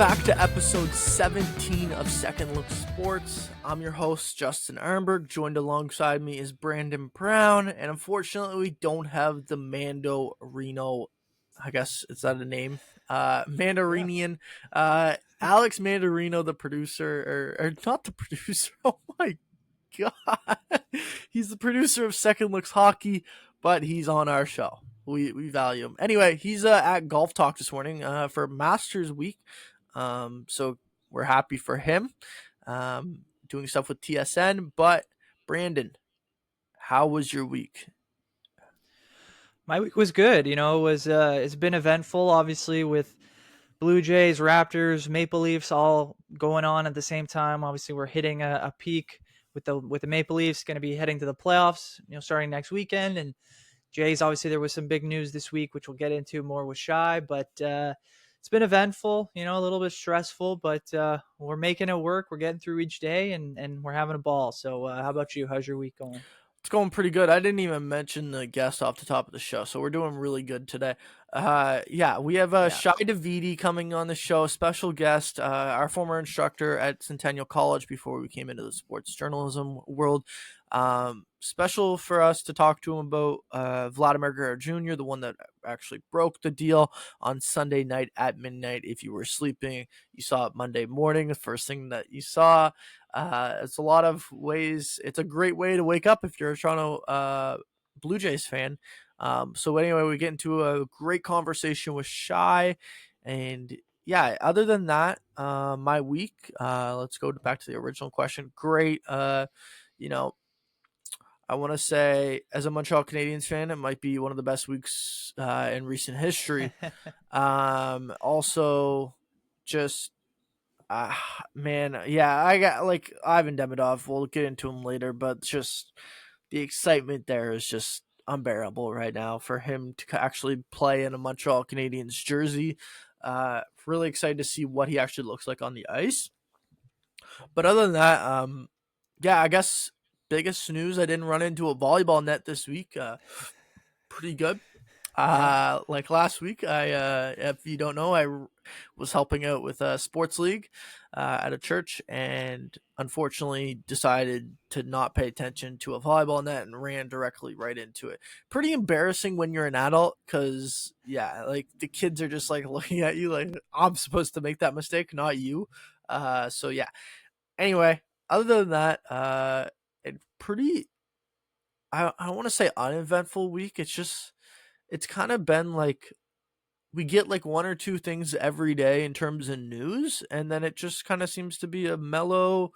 back to episode 17 of Second Look Sports. I'm your host, Justin Arenburg. Joined alongside me is Brandon Brown. And unfortunately, we don't have the Mando Reno, I guess, is that a name? Mandarinian. Alex Mandarino, the producer, or not the producer. Oh my God. He's the producer of Second Looks Hockey, but he's on our show. We value him. Anyway, he's at Golf Talk this morning for Masters Week. So we're happy for him doing stuff with TSN. But Brandon, how was your week? My week was good. It's been eventful, obviously, with Blue Jays, Raptors, Maple Leafs all going on at the same time. Obviously, we're hitting a peak with the Maple Leafs, going to be heading to the playoffs, starting next weekend. And Jays, obviously, there was some big news this week, which we'll get into more with Shi. But it's been eventful, a little bit stressful, but we're making it work. We're getting through each day, and we're having a ball. So how about you? How's your week going? It's going pretty good. I didn't even mention the guest off the top of the show, so we're doing really good today. We have Shi Davidi coming on the show, special guest, our former instructor at Centennial College before we came into the sports journalism world. Special for us to talk to him about Vladimir Guerrero Jr., the one that actually broke the deal on Sunday night at midnight. If you were sleeping, you saw it Monday morning, the first thing that you saw. It's a lot of ways. It's a great way to wake up if you're a Toronto Blue Jays fan. So anyway, we get into a great conversation with Shi, and yeah, other than that, my week, let's go back to the original question. Great. I want to say, as a Montreal Canadiens fan, it might be one of the best weeks in recent history. Also, just, I got Ivan Demidov. We'll get into him later, but just the excitement there is just unbearable right now for him to actually play in a Montreal Canadiens jersey. Really excited to see what he actually looks like on the ice. But other than that, I guess biggest news, I didn't run into a volleyball net this week. Pretty good. Like last week, if you don't know, I was helping out with a sports league at a church, and unfortunately decided to not pay attention to a volleyball net and ran directly right into it. Pretty embarrassing when you're an adult, because the kids are just looking at you like I'm supposed to make that mistake, not you. Anyway, other than that, pretty, I want to say uneventful week. It's kind of been we get one or two things every day in terms of news, and then it just kind of seems to be a mellow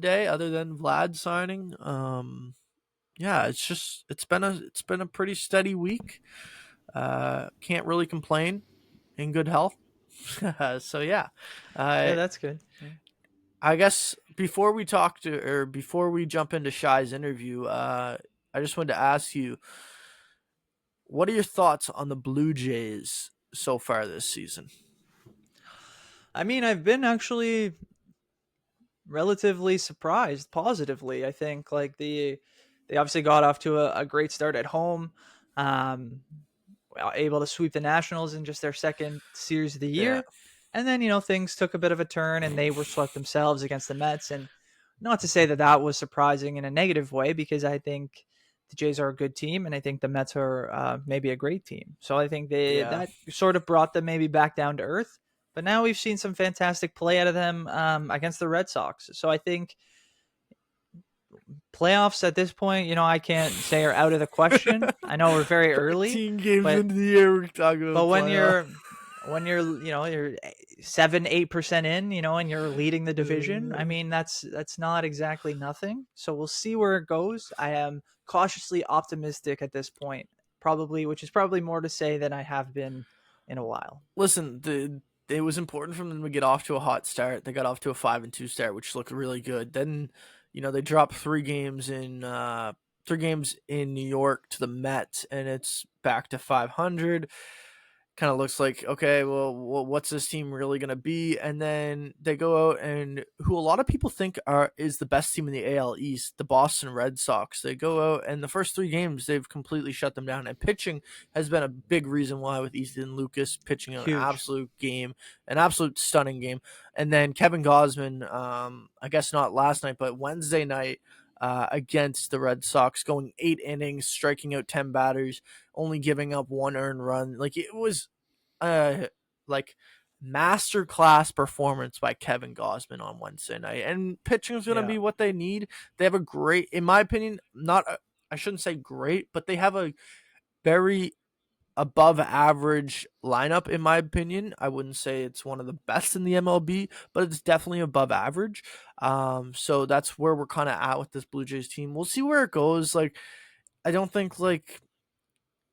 day other than Vlad signing. It's been a pretty steady week. Can't really complain, in good health. Yeah, that's good. Yeah. I guess before we jump into Shi's interview, I just wanted to ask you, what are your thoughts on the Blue Jays so far this season? I mean, I've been actually relatively surprised positively. I think they obviously got off to a great start at home, able to sweep the Nationals in just their second series of the year. Yeah. And then, things took a bit of a turn and they were swept themselves against the Mets. And not to say that was surprising in a negative way, because I think the Jays are a good team and I think the Mets are maybe a great team. So I think that sort of brought them maybe back down to earth. But now we've seen some fantastic play out of them against the Red Sox. So I think playoffs at this point, I can't say are out of the question. I know we're very early. 13 games into the year, we're talking about. But when you're you're 7-8% in, and you're leading the division, I mean that's not exactly nothing. So we'll see where it goes. I am cautiously optimistic at this point, which is probably more to say than I have been in a while. Listen, it was important for them to get off to a hot start. They got off to a 5-2 start, which looked really good. Then, they dropped 3 games in New York to the Mets, and it's back to 500. kind of looks like, okay, well, what's this team really going to be? And then they go out and who a lot of people think is the best team in the AL East, the Boston Red Sox. They go out and the first 3 games they've completely shut them down. And pitching has been a big reason why, with Ethan Lucas pitching an Huge. absolute game, an absolute stunning game. And then Kevin Gausman, I guess not last night, but Wednesday night. Against the Red Sox, going 8 innings, striking out 10 batters, only giving up 1 earned run. Like it was like masterclass performance by Kevin Gausman on Wednesday night. And pitching is going to Yeah. be what they need. They have a great, in my opinion, not I shouldn't say great, but they have a very above average lineup in my opinion. I wouldn't say it's one of the best in the MLB, but it's definitely above average. So that's where we're kind of at with this Blue Jays team. We'll see where it goes. Like I don't think like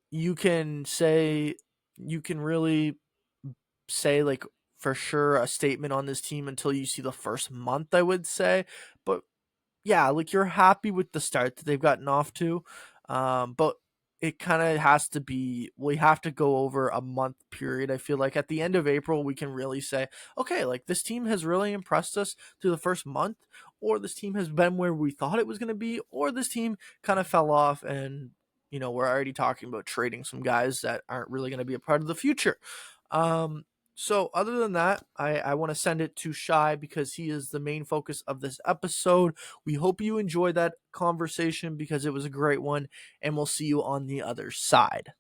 you can say you can really say like for sure a statement on this team until you see the first month, I would say. But yeah, like you're happy with the start that they've gotten off to. But it kind of has to be, we have to go over a month period. I feel like at the end of April, we can really say, okay, like this team has really impressed us through the first month, or this team has been where we thought it was going to be, or this team kind of fell off and, we're already talking about trading some guys that aren't really going to be a part of the future. Um, so other than that, I want to send it to Shy because he is the main focus of this episode. We hope you enjoy that conversation because it was a great one, and we'll see you on the other side.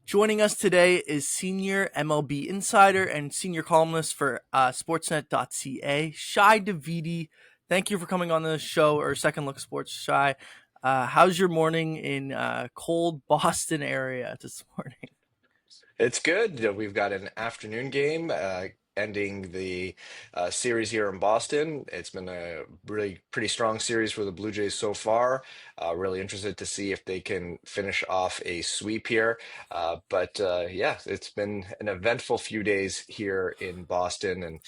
Joining us today is senior MLB insider and senior columnist for Sportsnet.ca Shi Davidi. Thank you for coming on the show, or Second Look Sports, Shy. How's your morning in cold Boston area this morning? It's good. We've got an afternoon game ending the series here in Boston. It's been a really pretty strong series for the Blue Jays so far. Really interested to see if they can finish off a sweep here. But yeah, it's been an eventful few days here in Boston and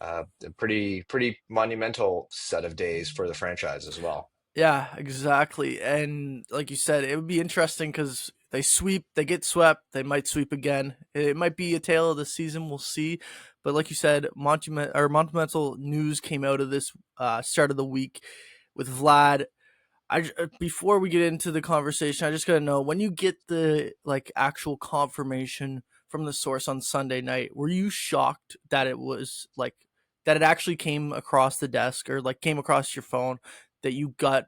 a pretty monumental set of days for the franchise as well. Yeah, exactly. And like you said, it would be interesting because they sweep, they get swept, they might sweep again. It might be a tale of the season. We'll see. But like you said, monumental news came out of this start of the week with Vlad. Before we get into the conversation, I just gotta know, when you get the like actual confirmation from the source on Sunday night, were you shocked that it was like that it actually came across the desk or like came across your phone that you got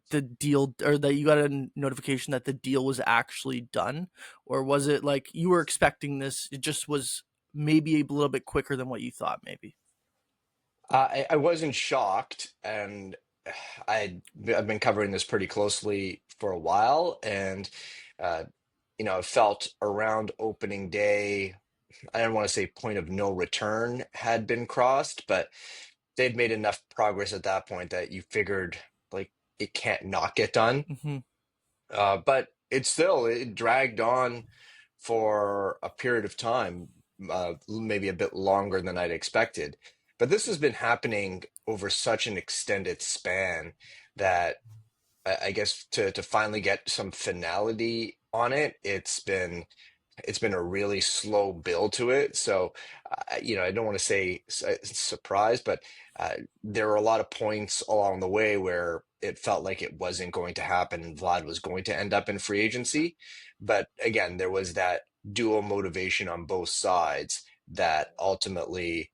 the deal, or that you got a notification that the deal was actually done? Or was it like you were expecting this, it just was maybe a little bit quicker than what you thought maybe? I wasn't shocked, and I've been covering this pretty closely for a while, and uh, I felt around opening day, I don't want to say point of no return had been crossed, but they'd made enough progress at that point that you figured like it can't not get done. Mm-hmm. But it dragged on for a period of time, maybe a bit longer than I'd expected. But this has been happening over such an extended span that I guess to finally get some finality on it, it's been a really slow build to it. So, I don't want to say surprised, but there were a lot of points along the way where it felt like it wasn't going to happen and Vlad was going to end up in free agency. But again, there was that dual motivation on both sides that ultimately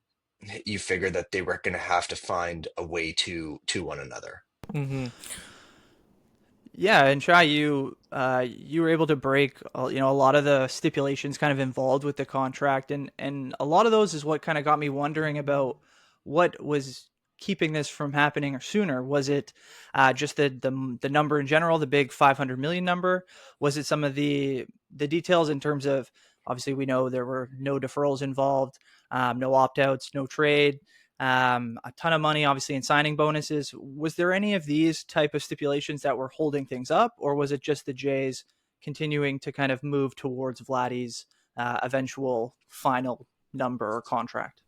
you figured that they were going to have to find a way to one another. Mm-hmm. Yeah, and Shai, you were able to break a lot of the stipulations kind of involved with the contract, and a lot of those is what kind of got me wondering about what was keeping this from happening or sooner. Was it just the number in general, the big 500 million number? Was it some of the details in terms of, obviously we know there were no deferrals involved, no opt outs, no trade, a ton of money, obviously, in signing bonuses. Was there any of these type of stipulations that were holding things up, or was it just the Jays continuing to kind of move towards Vladdy's eventual final number or contract?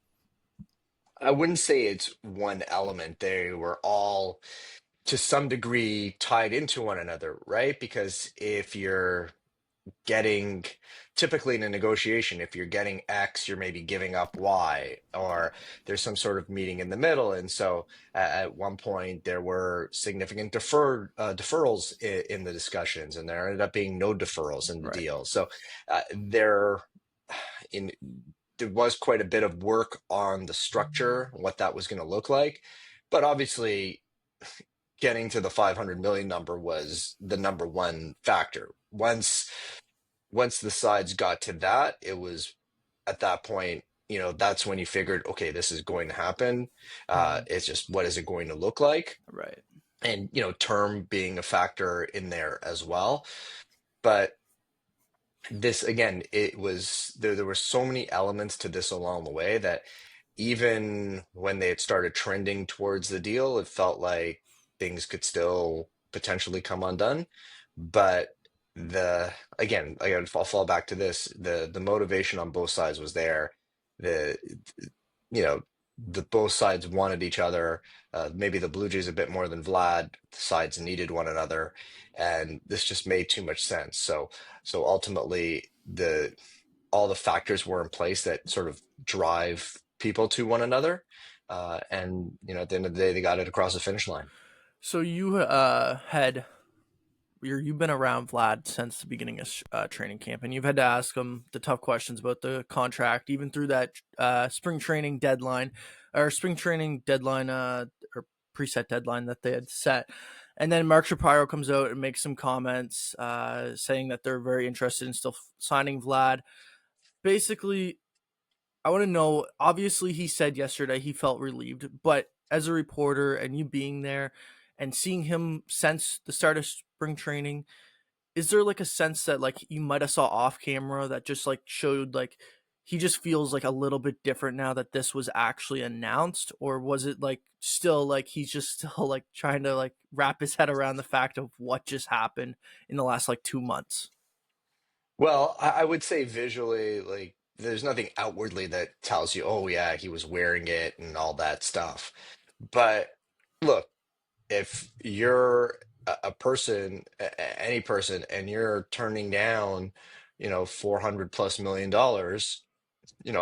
I wouldn't say it's one element. They were all to some degree tied into one another, right? Because if you're getting, typically in a negotiation, if you're getting X, you're maybe giving up Y, or there's some sort of meeting in the middle. And so at one point there were significant deferrals in the discussions, and there ended up being no deferrals in the Right. deal. So there in there was quite a bit of work on the structure, what that was going to look like. But obviously, getting to the 500 million number was the number one factor. Once the sides got to that, it was at that point, that's when you figured, okay, this is going to happen. Mhm. It's just, what is it going to look like? Right. And, term being a factor in there as well. But this, again, it was there were so many elements to this along the way that even when they had started trending towards the deal, it felt like things could still potentially come undone. But again, I'll fall back to this. The motivation on both sides was there. The you know the both sides wanted each other. Maybe the Blue Jays a bit more than Vlad. The sides needed one another, and this just made too much sense. So ultimately, the all the factors were in place that sort of drive people to one another. And at the end of the day, they got it across the finish line. So you you've been around Vlad since the beginning of training camp, and you've had to ask him the tough questions about the contract, even through that spring training deadline, or preset deadline that they had set. And then Mark Shapiro comes out and makes some comments, saying that they're very interested in still signing Vlad. Basically, I want to know. Obviously, he said yesterday he felt relieved, but as a reporter and you being there and seeing him since the start of spring training, is there like a sense that like you might have saw off camera that just like showed like he just feels like a little bit different now that this was actually announced, or was it like still like he's just still like trying to like wrap his head around the fact of what just happened in the last like 2 months? Well, I would say visually, like, there's nothing outwardly that tells you, oh yeah, he was wearing it and all that stuff. But look, if you're a person, any person, and you're turning down, $400+ million,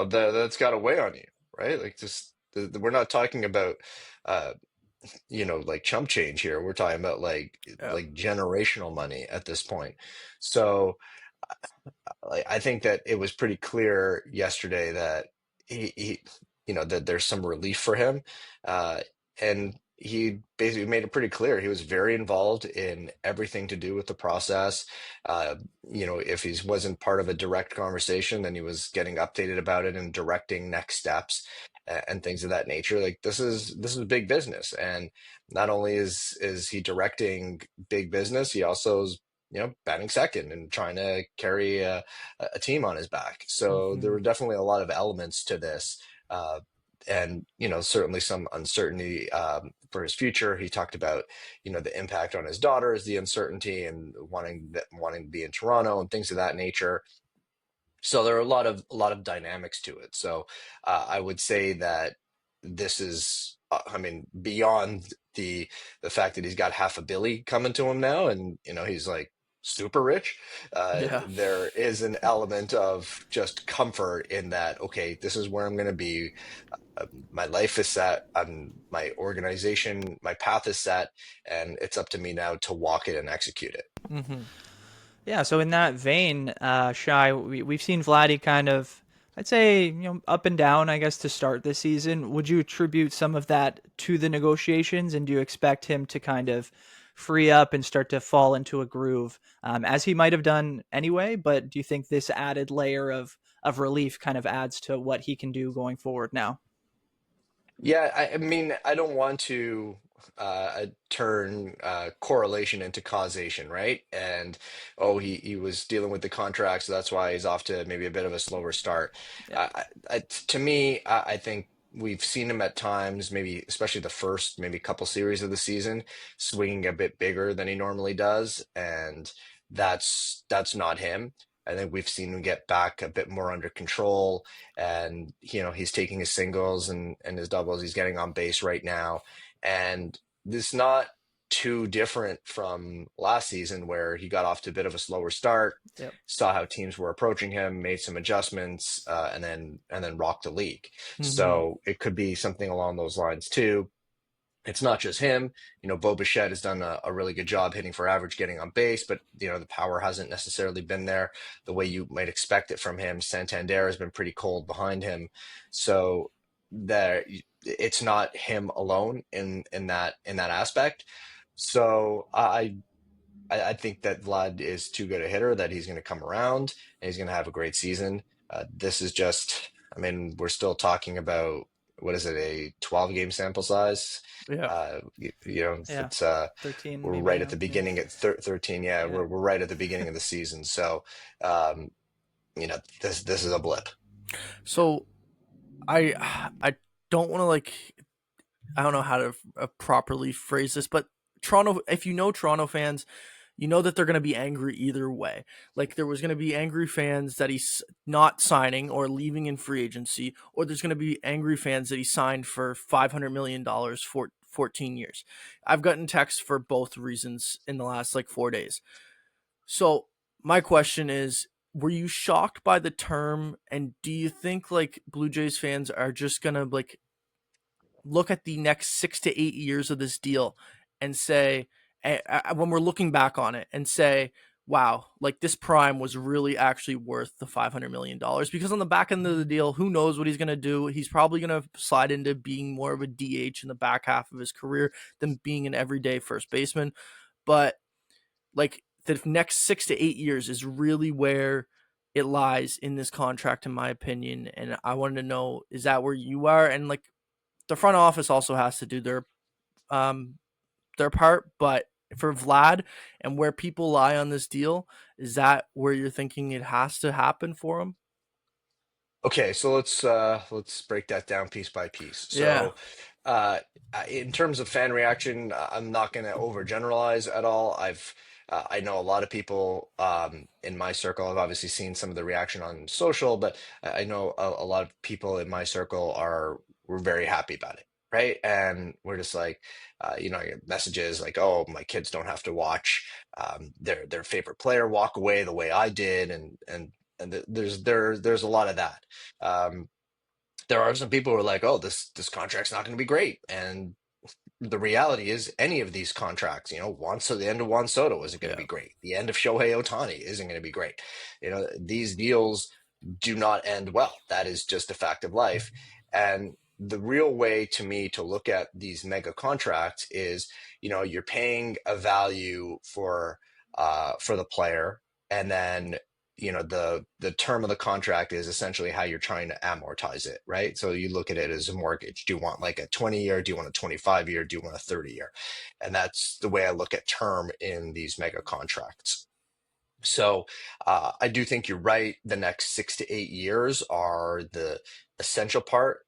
that's got to weigh on you, right? Like, just we're not talking about, uh, like chump change here. We're talking about Yeah. like generational money at this point. So I think that it was pretty clear yesterday that that there's some relief for him, uh, and he basically made it pretty clear he was very involved in everything to do with the process. Uh, if he wasn't part of a direct conversation, then he was getting updated about it and directing next steps and things of that nature. Like, this is big business, and not only is he directing big business, he also is batting second and trying to carry a team on his back. So there Hmm. were definitely a lot of elements to this. And certainly some uncertainty for his future. He talked about the impact on his daughters, the uncertainty, and wanting to be in Toronto and things of that nature. So there are a lot of dynamics to it. So I would say that this is, I mean, beyond the fact that he's got half a billy coming to him now, and he's like super rich. Yeah. There is an element of just comfort in that. Okay, this is where I'm going to be. My life is set. My organization, my path is set, and it's up to me now to walk it and execute it. Hmm. Yeah, so in that vein, Shy, we've seen Vladdy kind of, I'd say, up and down, I guess, to start this season. Would you attribute some of that to the negotiations, and do you expect him to kind of free up and start to fall into a groove, as he might have done anyway? But do you think this added layer of relief kind of adds to what he can do going forward now? Yeah, I mean, I don't want to turn correlation into causation, right? And oh, he was dealing with the contract, so that's why he's off to maybe a bit of a slower start. Yeah. To me, I think we've seen him at times, maybe especially the first maybe couple series of the season, swinging a bit bigger than he normally does, and that's not him. I think we've seen him get back a bit more under control, and he's taking his singles and his doubles. He's getting on base right now, and this not. too different from last season where he got off to a bit of a slower start, Yep. saw how teams were approaching him, made some adjustments, and then rocked the league. Mm-hmm. So it could be something along those lines too. It's not just him. Bo Bichette has done a really good job hitting for average, getting on base, but the power hasn't necessarily been there the way you might expect it from him. Santander has been pretty cold behind him, so there it's not him alone in that aspect. So I think that Vlad is too good a hitter, that he's going to come around and he's going to have a great season. This is just, I mean, we're still talking about, what is it, a 12 game sample size? Yeah. Yeah. It's 13 we're maybe right at now. the Yeah. beginning at 13. Yeah, Yeah. we're right at the beginning of the season. So, um, this is a blip. So I don't want to like, I don't know how to properly phrase this, but Toronto, if you know Toronto fans, you know that they're going to be angry either way. Like there was going to be angry fans that he's not signing or leaving in free agency, or there's going to be angry fans that he signed for $500 million for 14 years. I've gotten texts for both reasons in the last like 4 days. So my question is, were you shocked by the term, and do you think like Blue Jays fans are just gonna like look at the next 6 to 8 years of this deal and say, when we're looking back on it and say, wow, like this prime was really actually worth the $500 million? Because on the back end of the deal, who knows what he's going to do? He's probably going to slide into being more of a DH in the back half of his career than being an everyday first baseman. But like the next 6 to 8 years is really where it lies in this contract, in my opinion. And I wanted to know, is that where you are? And like the front office also has to do um their part, but for Vlad and where people lie on this deal, is that where you're thinking it has to happen for him? Okay, so let's break that down piece by piece. Yeah. So, uh, in terms of fan reaction, I'm not going to overgeneralize at all. I know a lot of people in my circle. I've obviously seen some of the reaction on social, but I know a lot of people in my circle were very happy about it, right? And we're just like, I get messages like, "Oh, my kids don't have to watch their favorite player walk away the way I did," and there's a lot of that. Um, there are some people who are like, "Oh, this contract's not going to be great," and the reality is, any of these contracts, so the end of Juan Soto isn't going to Yeah. be great. The end of Shohei Ohtani isn't going to be great. These deals do not end well. That is just a fact of life. And the real way to me to look at these mega contracts is, you're paying a value for the player, and then the term of the contract is essentially how you're trying to amortize it, right? So you look at it as a mortgage. Do you want like a 20-year? Do you want a 25-year? Do you want a 30-year? And that's the way I look at term in these mega contracts. So I do think you're right. The next 6 to 8 years are the essential part.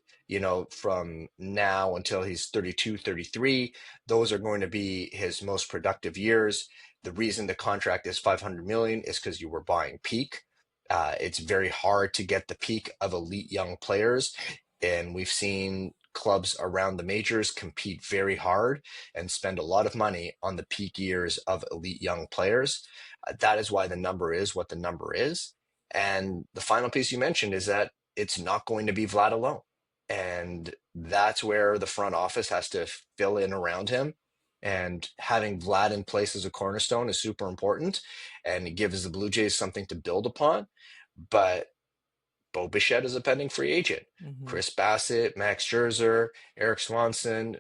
From now until he's 32, 33, those are going to be his most productive years. The reason the contract is 500 million is because you were buying peak. It's very hard to get the peak of elite young players, and we've seen clubs around the majors compete very hard and spend a lot of money on the peak years of elite young players. That is why the number is what the number is. And the final piece you mentioned is that it's not going to be Vlad alone. And that's where the front office has to fill in around him. And having Vlad in place as a cornerstone is super important. And it gives the Blue Jays something to build upon. But Bo Bichette is a pending free agent. Mm-hmm. Chris Bassett, Max Scherzer, Eric Swanson,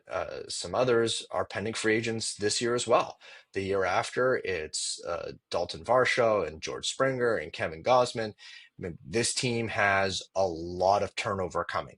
some others are pending free agents this year as well. The year after, it's Dalton Varsho and George Springer and Kevin Gausman. I mean, this team has a lot of turnover coming.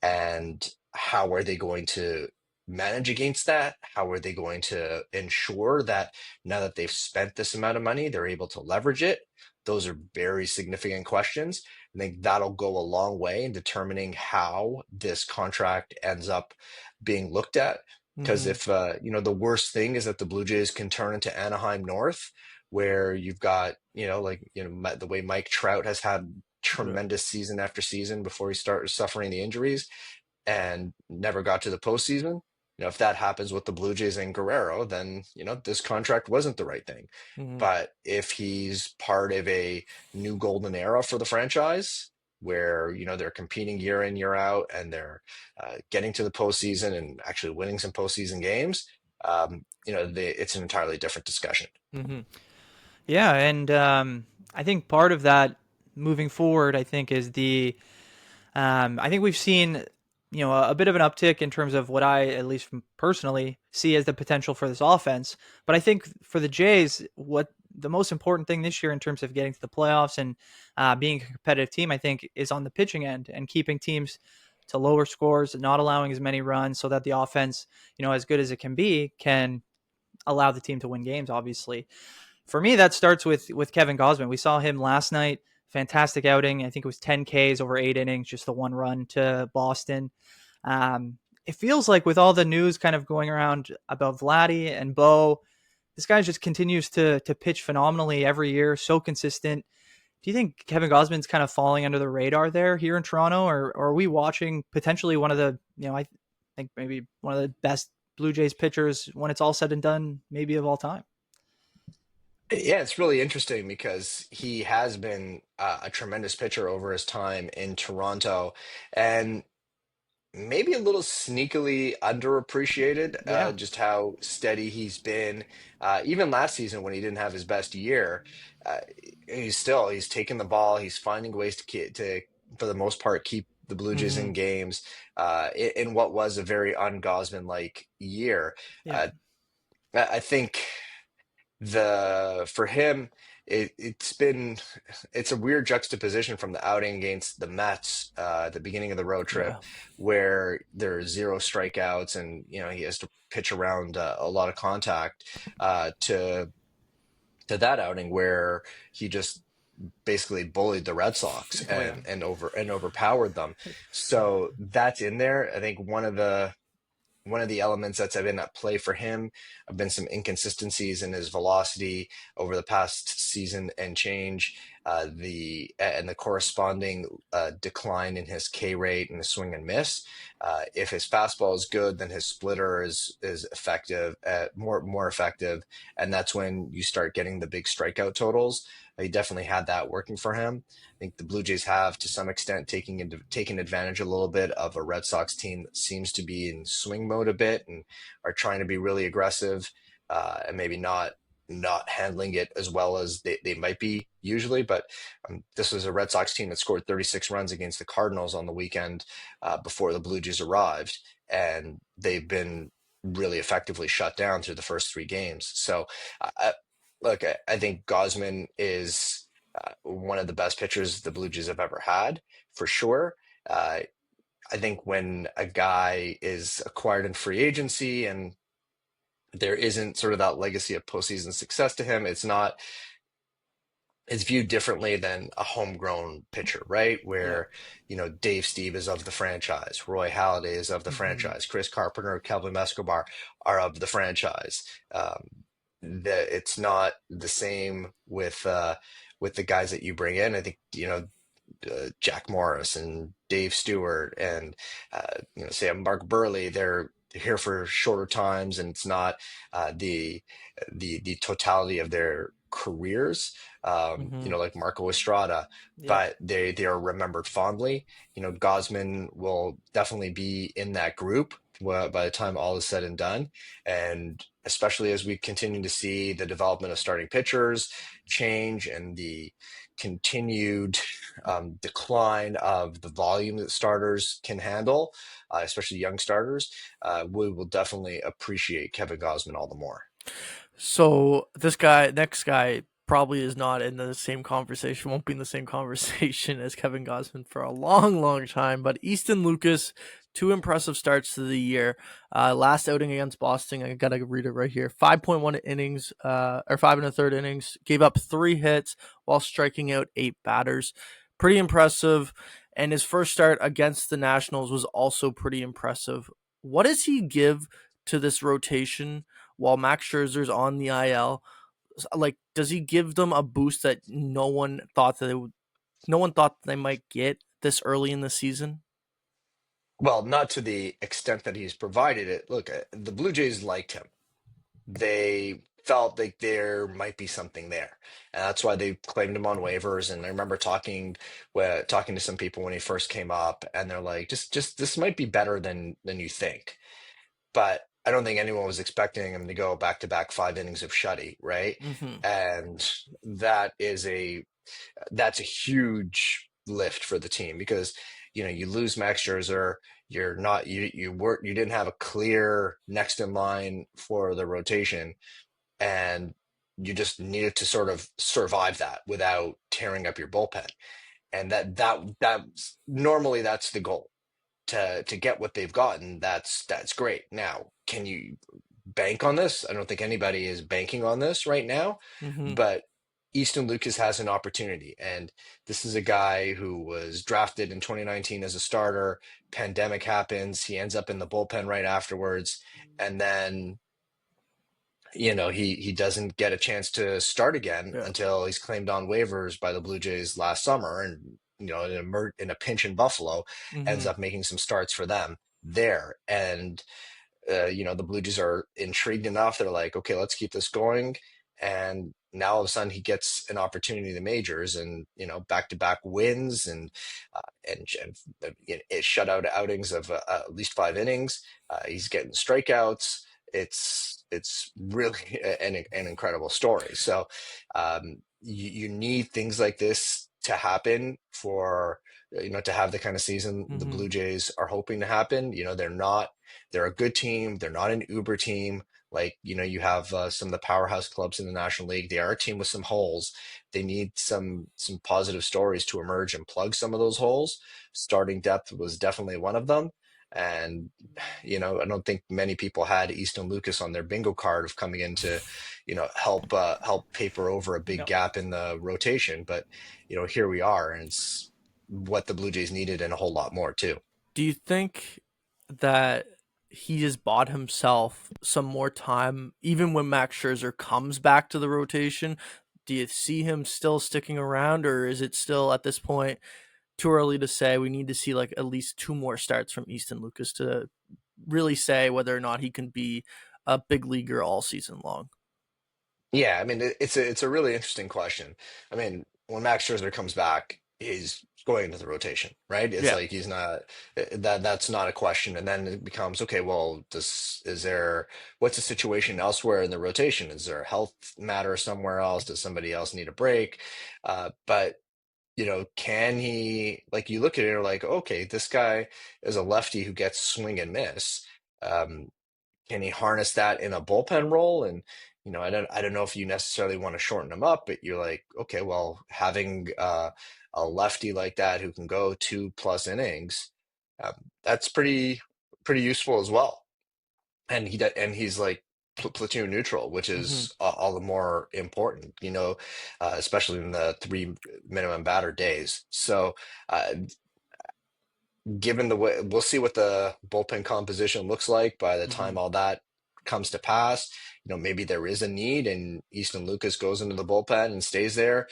And how are they going to manage against that? How are they going to ensure that now that they've spent this amount of money, they're able to leverage it? Those are very significant questions. I think that'll go a long way in determining how this contract ends up being looked at. Because Mm-hmm. if the worst thing is that the Blue Jays can turn into Anaheim North, where you've got the way Mike Trout has had Right. tremendous season after season before he started suffering the injuries and never got to the postseason. If that happens with the Blue Jays and Guerrero, then, this contract wasn't the right thing. Mhm. But if he's part of a new golden era for the franchise, where, they're competing year in, year out, and they're getting to the postseason and actually winning some postseason games, it's an entirely different discussion. Hmm. Yeah, and I think part of that moving forward, I think, is I think we've seen, a bit of an uptick in terms of what I, at least personally, see as the potential for this offense. But I think for the Jays, what the most important thing this year in terms of getting to the playoffs and being a competitive team, I think, is on the pitching end and keeping teams to lower scores, not allowing as many runs, so that the offense, as good as it can be, can allow the team to win games. Obviously, for me, that starts with Kevin Gausman. We saw him last night. Fantastic outing. I think it was 10 Ks over 8 innings, just the one run to Boston. It feels like with all the news kind of going around about Vladdy and Bo, this guy just continues to pitch phenomenally every year, so consistent. Do you think Kevin Gausman's kind of falling under the radar there here in Toronto, or are we watching potentially one of the, I think maybe one of the best Blue Jays pitchers when it's all said and done, maybe of all time? Yeah, it's really interesting because he has been a tremendous pitcher over his time in Toronto, and maybe a little sneakily underappreciated, Yeah. just how steady he's been. Even last season when he didn't have his best year, uh, he's taking the ball, he's finding ways to for the most part keep the Blue Jays Hmm. in games in what was a very un-Gosman like year. Yeah. Uh, I think the for him it's a weird juxtaposition from the outing against the Mets at the beginning of the road trip, Yeah. where there's zero strikeouts and he has to pitch around a lot of contact to that outing where he just basically bullied the Red Sox Oh yeah. and overpowered them. So that's in there. I think one of the elements that's been at play for him have been some inconsistencies in his velocity over the past season and change, the corresponding decline in his K rate and his swing and miss. If his fastball is good, then his splitter is effective, more effective, and that's when you start getting the big strikeout totals. He definitely had that working for him. I think the Blue Jays have, to some extent, taken advantage a little bit of a Red Sox team that seems to be in swing mode a bit and are trying to be really aggressive, and maybe not handling it as well as they might be usually. But this was a Red Sox team that scored 36 runs against the Cardinals on the weekend before the Blue Jays arrived, and they've been really effectively shut down through the first three games. So, look, I think Gosman is one of the best pitchers the Blue Jays have ever had, for sure. Uh, I think when a guy is acquired in free agency and there isn't sort of that legacy of postseason success to him, it's viewed differently than a homegrown pitcher, right? Yeah. Where, Dave Steve is of the franchise, Roy Halladay is of the Hmm. franchise, Chris Carpenter, Kelvin Escobar are of the franchise. It's not the same with the guys that you bring in. I think, Jack Morris and Dave Stewart and say a Mark Burley, they're here for shorter times, and it's not the totality of their careers. Hmm. Like Marco Estrada, Yeah. but they are remembered fondly. Gosman will definitely be in that group by the time all is said and done, and especially as we continue to see the development of starting pitchers change and the continued decline of the volume that starters can handle, especially young starters, we will definitely appreciate Kevin Gosman all the more. So next guy, probably is not in the same conversation. Won't be in the same conversation as Kevin Gausman for a long, long time. But Easton Lucas, two impressive starts to the year. Last outing against Boston, I gotta read it right here. 5.1 innings, or 5 and a third innings. Gave up 3 hits while striking out 8 batters. Pretty impressive. And his first start against the Nationals was also pretty impressive. What does he give to this rotation while Max Scherzer's on the IL? Like, does he give them a boost that no one thought they might get this early in the season? Well, not to the extent that he's provided it. Look, the Blue Jays liked him. They felt like there might be something there, and that's why they claimed him on waivers. And I remember talking to some people when he first came up, and they're like, just this might be better than you think. But I don't think anyone was expecting him to go back to back 5 innings of shutty, right? Mm-hmm. And that is a that's a huge lift for the team because you lose Max Scherzer. You're not you didn't have a clear next in line for the rotation, and you just needed to sort of survive that without tearing up your bullpen. And that normally that's the goal to get what they've gotten. That's great. Now, can you bank on this? I don't think anybody is banking on this right now, Mm-hmm. but Easton Lucas has an opportunity. And this is a guy who was drafted in 2019 as a starter. Pandemic happens. He ends up in the bullpen right afterwards. And then, he doesn't get a chance to start again Yeah. until he's claimed on waivers by the Blue Jays last summer. And, in a pinch in Buffalo, ends Mm-hmm. up making some starts for them there. And the Blue Jays are intrigued enough. They're like, okay, let's keep this going. And now all of a sudden he gets an opportunity in the majors, and back to back wins, and shutout outings of at least 5 innings. He's getting strikeouts. It's really an incredible story. So you need things like this to happen for to have the kind of season the Mm-hmm. Blue Jays are hoping to happen. They're a good team. They're not an uber team. Like, you have some of the powerhouse clubs in the National League. They are a team with some holes. They need some positive stories to emerge and plug some of those holes. Starting depth was definitely one of them. And, I don't think many people had Easton Lucas on their bingo card of coming in to, help paper over a big No. gap in the rotation. But, here we are, and it's what the Blue Jays needed and a whole lot more too. Do you think that he just bought himself some more time, even when Max Scherzer comes back to the rotation? Do you see him still sticking around, or is it still at this point too early to say? We need to see like at least two more starts from Easton Lucas to really say whether or not he can be a big leaguer all season long. Yeah, I mean, it's a really interesting question. I mean, when Max Scherzer comes back, he's going into the rotation, right? It's Yeah. like he's not that's not a question. And then it becomes, okay, well, what's the situation elsewhere in the rotation? Is there a health matter somewhere else? Does somebody else need a break? But can he, like, you look at it, you're like, okay, this guy is a lefty who gets swing and miss. Um, can he harness that in a bullpen role? And I don't know if you necessarily want to shorten him up, but you're like, okay, well, having a lefty like that who can go 2+ innings, that's pretty useful as well. And he's like platoon neutral, which Mm-hmm. is all the more important, especially in the three minimum batter days. So uh, given the way, we'll see what the bullpen composition looks like by the Mm-hmm. time all that comes to pass. Maybe there is a need and Easton Lucas goes into the bullpen and stays there.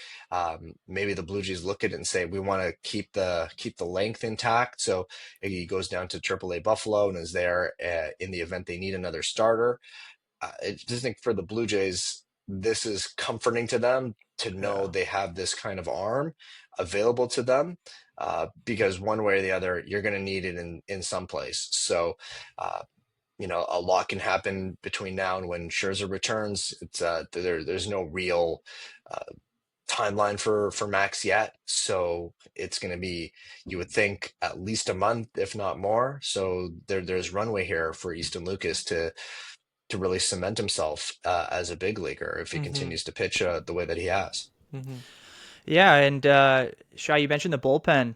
Maybe the Blue Jays look at it and say, we want to keep the length intact. So he goes down to AAA Buffalo and is there in the event they need another starter. I just think for the Blue Jays, this is comforting to them to know Yeah. they have this kind of arm available to them, because one way or the other, you're going to need it in some place. So, uh, a lot can happen between now and when Scherzer returns. It's there's no real uh, timeline for Max yet, so it's going to be, you would think, at least a month, if not more. So there's runway here for Easton Lucas to really cement himself as a big leaguer if he Mm-hmm. continues to pitch the way that he has. Mm-hmm. Yeah, and Shai, you mentioned the bullpen.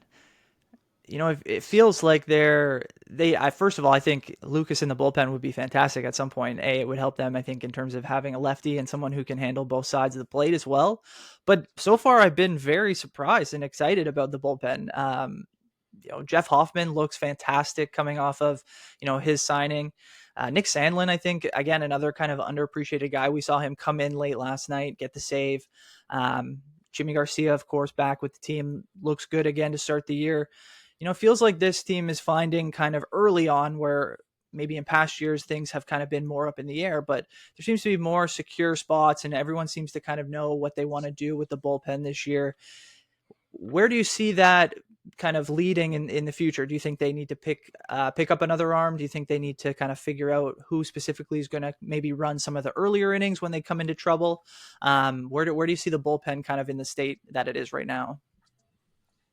It feels like first of all, I think Lucas in the bullpen would be fantastic at some point. It would help them, I think, in terms of having a lefty and someone who can handle both sides of the plate as well. But so far, I've been very surprised and excited about the bullpen. Jeff Hoffman looks fantastic coming off of, his signing. Nick Sandlin, I think, again, another kind of underappreciated guy. We saw him come in late last night, get the save. Jimmy Garcia, of course, back with the team, looks good again to start the year. feels like this team is finding kind of early on where maybe in past years things have kind of been more up in the air, but there seems to be more secure spots and everyone seems to kind of know what they want to do with the bullpen this year. Where do you see that kind of leading in the future? Do you think they need to pick up another arm? Do you think they need to kind of figure out who specifically is going to maybe run some of the earlier innings when they come into trouble? Where do you see the bullpen kind of in the state that it is right now?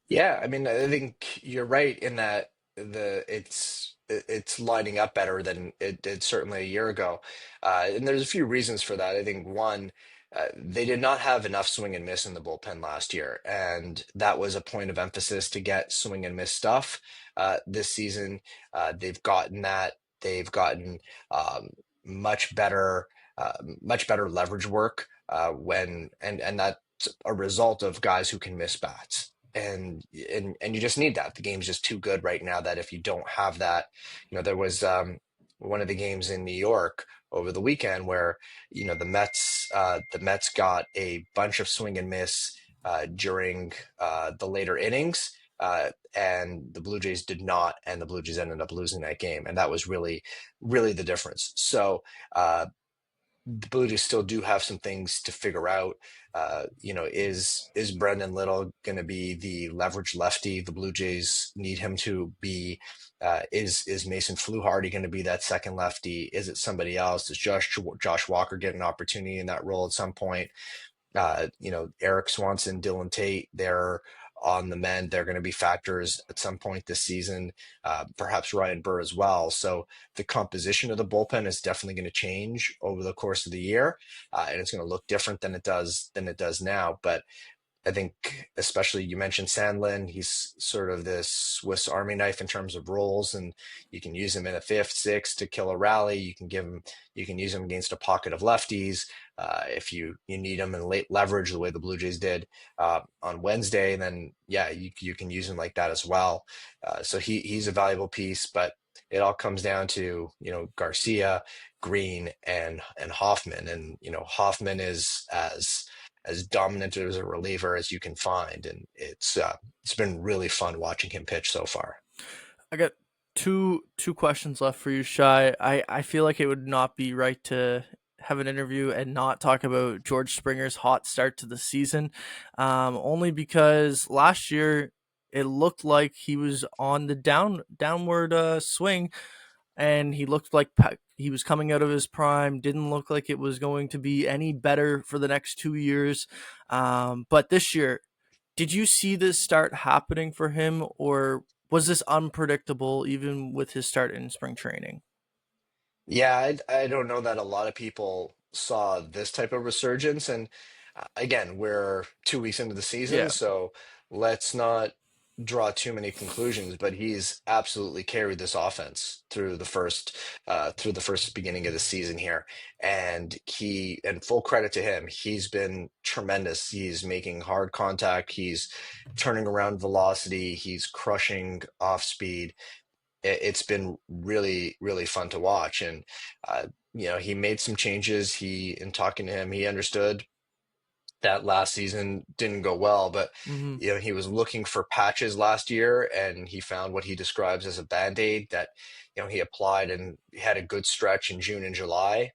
Yeah, I mean, I think you're right in that it's lining up better than it did certainly a year ago, and there's a few reasons for that. I think one, they did not have enough swing and miss in the bullpen last year, and that was a point of emphasis to get swing and miss stuff. This season, they've gotten that. They've gotten um, much better, much better leverage work and that's a result of guys who can miss bats and you just need that. The game's just too good right now that if you don't have that, there was one of the games in New York over the weekend where the Mets got a bunch of swing and miss during the later innings. And the Blue Jays did not, and the Blue Jays ended up losing that game, and that was really, really the difference. So the Blue Jays still do have some things to figure out. Is Brendan Little going to be the leverage lefty the Blue Jays need him to be? Is Mason Fluharty going to be that second lefty? Is it somebody else? Does Josh Walker get an opportunity in that role at some point? Eric Swanson, Dylan Tate, they're on the mend. They're going to be factors at some point this season, perhaps Ryan Burr as well. So the composition of the bullpen is definitely going to change over the course of the year, and it's going to look different than it does now. But I think, especially you mentioned Sandlin, he's sort of this Swiss Army knife in terms of roles, and you can use him in a fifth, sixth to kill a rally. You can use him against a pocket of lefties. If you need him in late leverage, the way the Blue Jays did on Wednesday, then yeah, you can use him like that as well. So he's a valuable piece, but it all comes down to Garcia, Green, and Hoffman, and Hoffman is as dominant as a reliever as you can find, and it's been really fun watching him pitch so far. I got two questions left for you, Shy. I feel like it would not be right to have an interview and not talk about George Springer's hot start to the season, only because last year it looked like he was on the downward swing, and he looked like he was coming out of his prime. Didn't look like it was going to be any better for the next 2 years. But this year, did you see this start happening for him, or was this unpredictable even with his start in spring training? Yeah, I don't know that a lot of people saw this type of resurgence. And again, we're 2 weeks into the season, Yeah. so let's not draw too many conclusions. But he's absolutely carried this offense through the first beginning of the season here, and full credit to him, he's been tremendous. He's making hard contact. He's turning around velocity. He's crushing off speed. It's been really, really fun to watch. And, he made some changes. In talking to him, he understood that last season didn't go well, but, Hmm. he was looking for patches last year and he found what he describes as a Band-Aid that, he applied and had a good stretch in June and July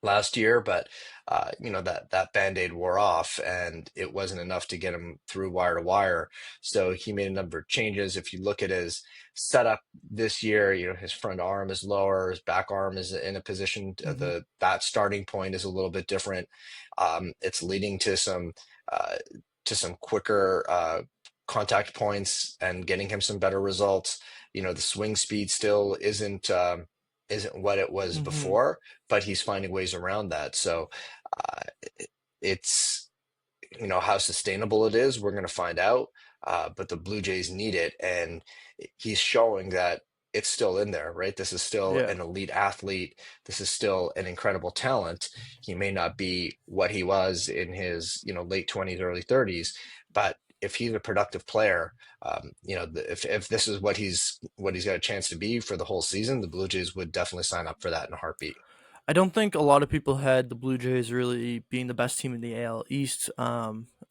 last year, but that band-aid wore off and it wasn't enough to get him through wire to wire. So he made a number of changes. If you look at his setup this year, his front arm is lower, his back arm is in a position, Hmm. the that starting point is a little bit different. It's leading uh, to some quicker contact points and getting him some better results. The swing speed still isn't what it was Hmm. before, but he's finding ways around that. So uh, it's how sustainable it is. We're going to find out, but the Blue Jays need it, and he's showing that it's still in there. Right, this is still Yeah. an elite athlete. This is still an incredible talent. He may not be what he was in his late 20s, early 30s, but if he's a productive player, if this is what he's got a chance to be for the whole season, the Blue Jays would definitely sign up for that in a heartbeat. I don't think a lot of people had the Blue Jays really being the best team in the AL East,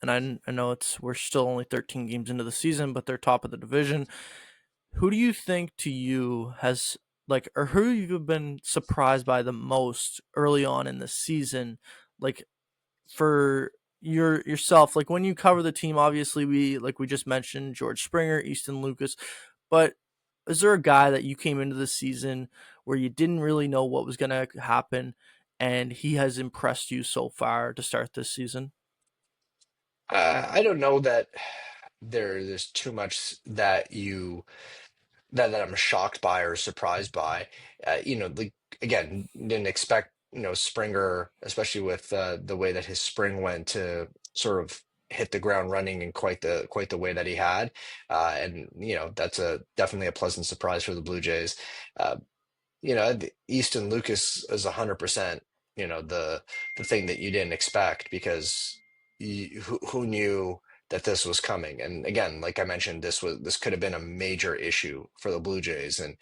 and I know we're still only 13 games into the season, but they're top of the division. Who do you think to you has like, or who you've been surprised by the most early on in the season? Like for yourself, like when you cover the team, obviously we just mentioned George Springer, Easton Lucas, but is there a guy that you came into the season where you didn't really know what was going to happen, and he has impressed you so far to start this season? I don't know that there's too much that I'm shocked by or surprised by. Like again, didn't expect Springer, especially with the way that his spring went, to sort of hit the ground running in quite the way that he had, and that's a definitely a pleasant surprise for the Blue Jays. Uh, the Easton Lucas is 100%, the thing that you didn't expect because who knew that this was coming? And again, like I mentioned, this could have been a major issue for the Blue Jays, and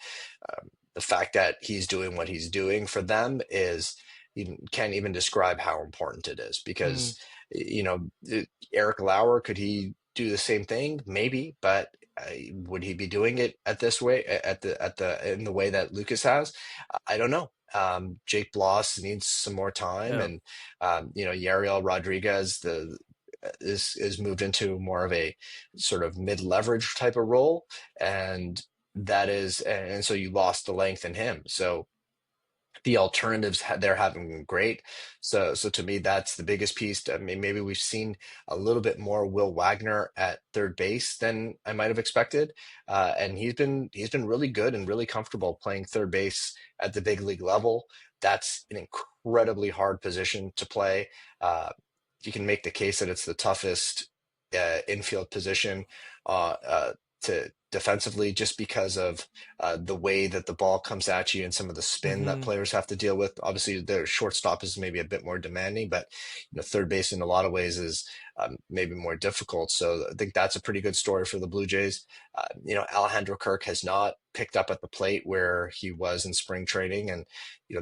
the fact that he's doing what he's doing for them is you can't even describe how important it is Mm, because you know Eric Lauer, could he do the same thing? Maybe, but would he be doing it at this way at the in the way that Lucas has? I don't know. Jake Bloss needs some more time, yeah. and Yariel Rodriguez is moved into more of a sort of mid-leverage type of role, and and so you lost the length in him. So the alternatives they're having been great. So to me, that's the biggest piece. I mean, maybe we've seen a little bit more Will Wagner at third base than I might have expected, and he's been really good and really comfortable playing third base at the big league level. That's an incredibly hard position to play. Uh, you can make the case that it's the toughest infield position to defensively, just because of the way that the ball comes at you and some of the spin that Hmm. players have to deal with. Obviously, their shortstop is maybe a bit more demanding, but third base in a lot of ways is maybe more difficult. So I think that's a pretty good story for the Blue Jays. Alejandro Kirk has not picked up at the plate where he was in spring training, and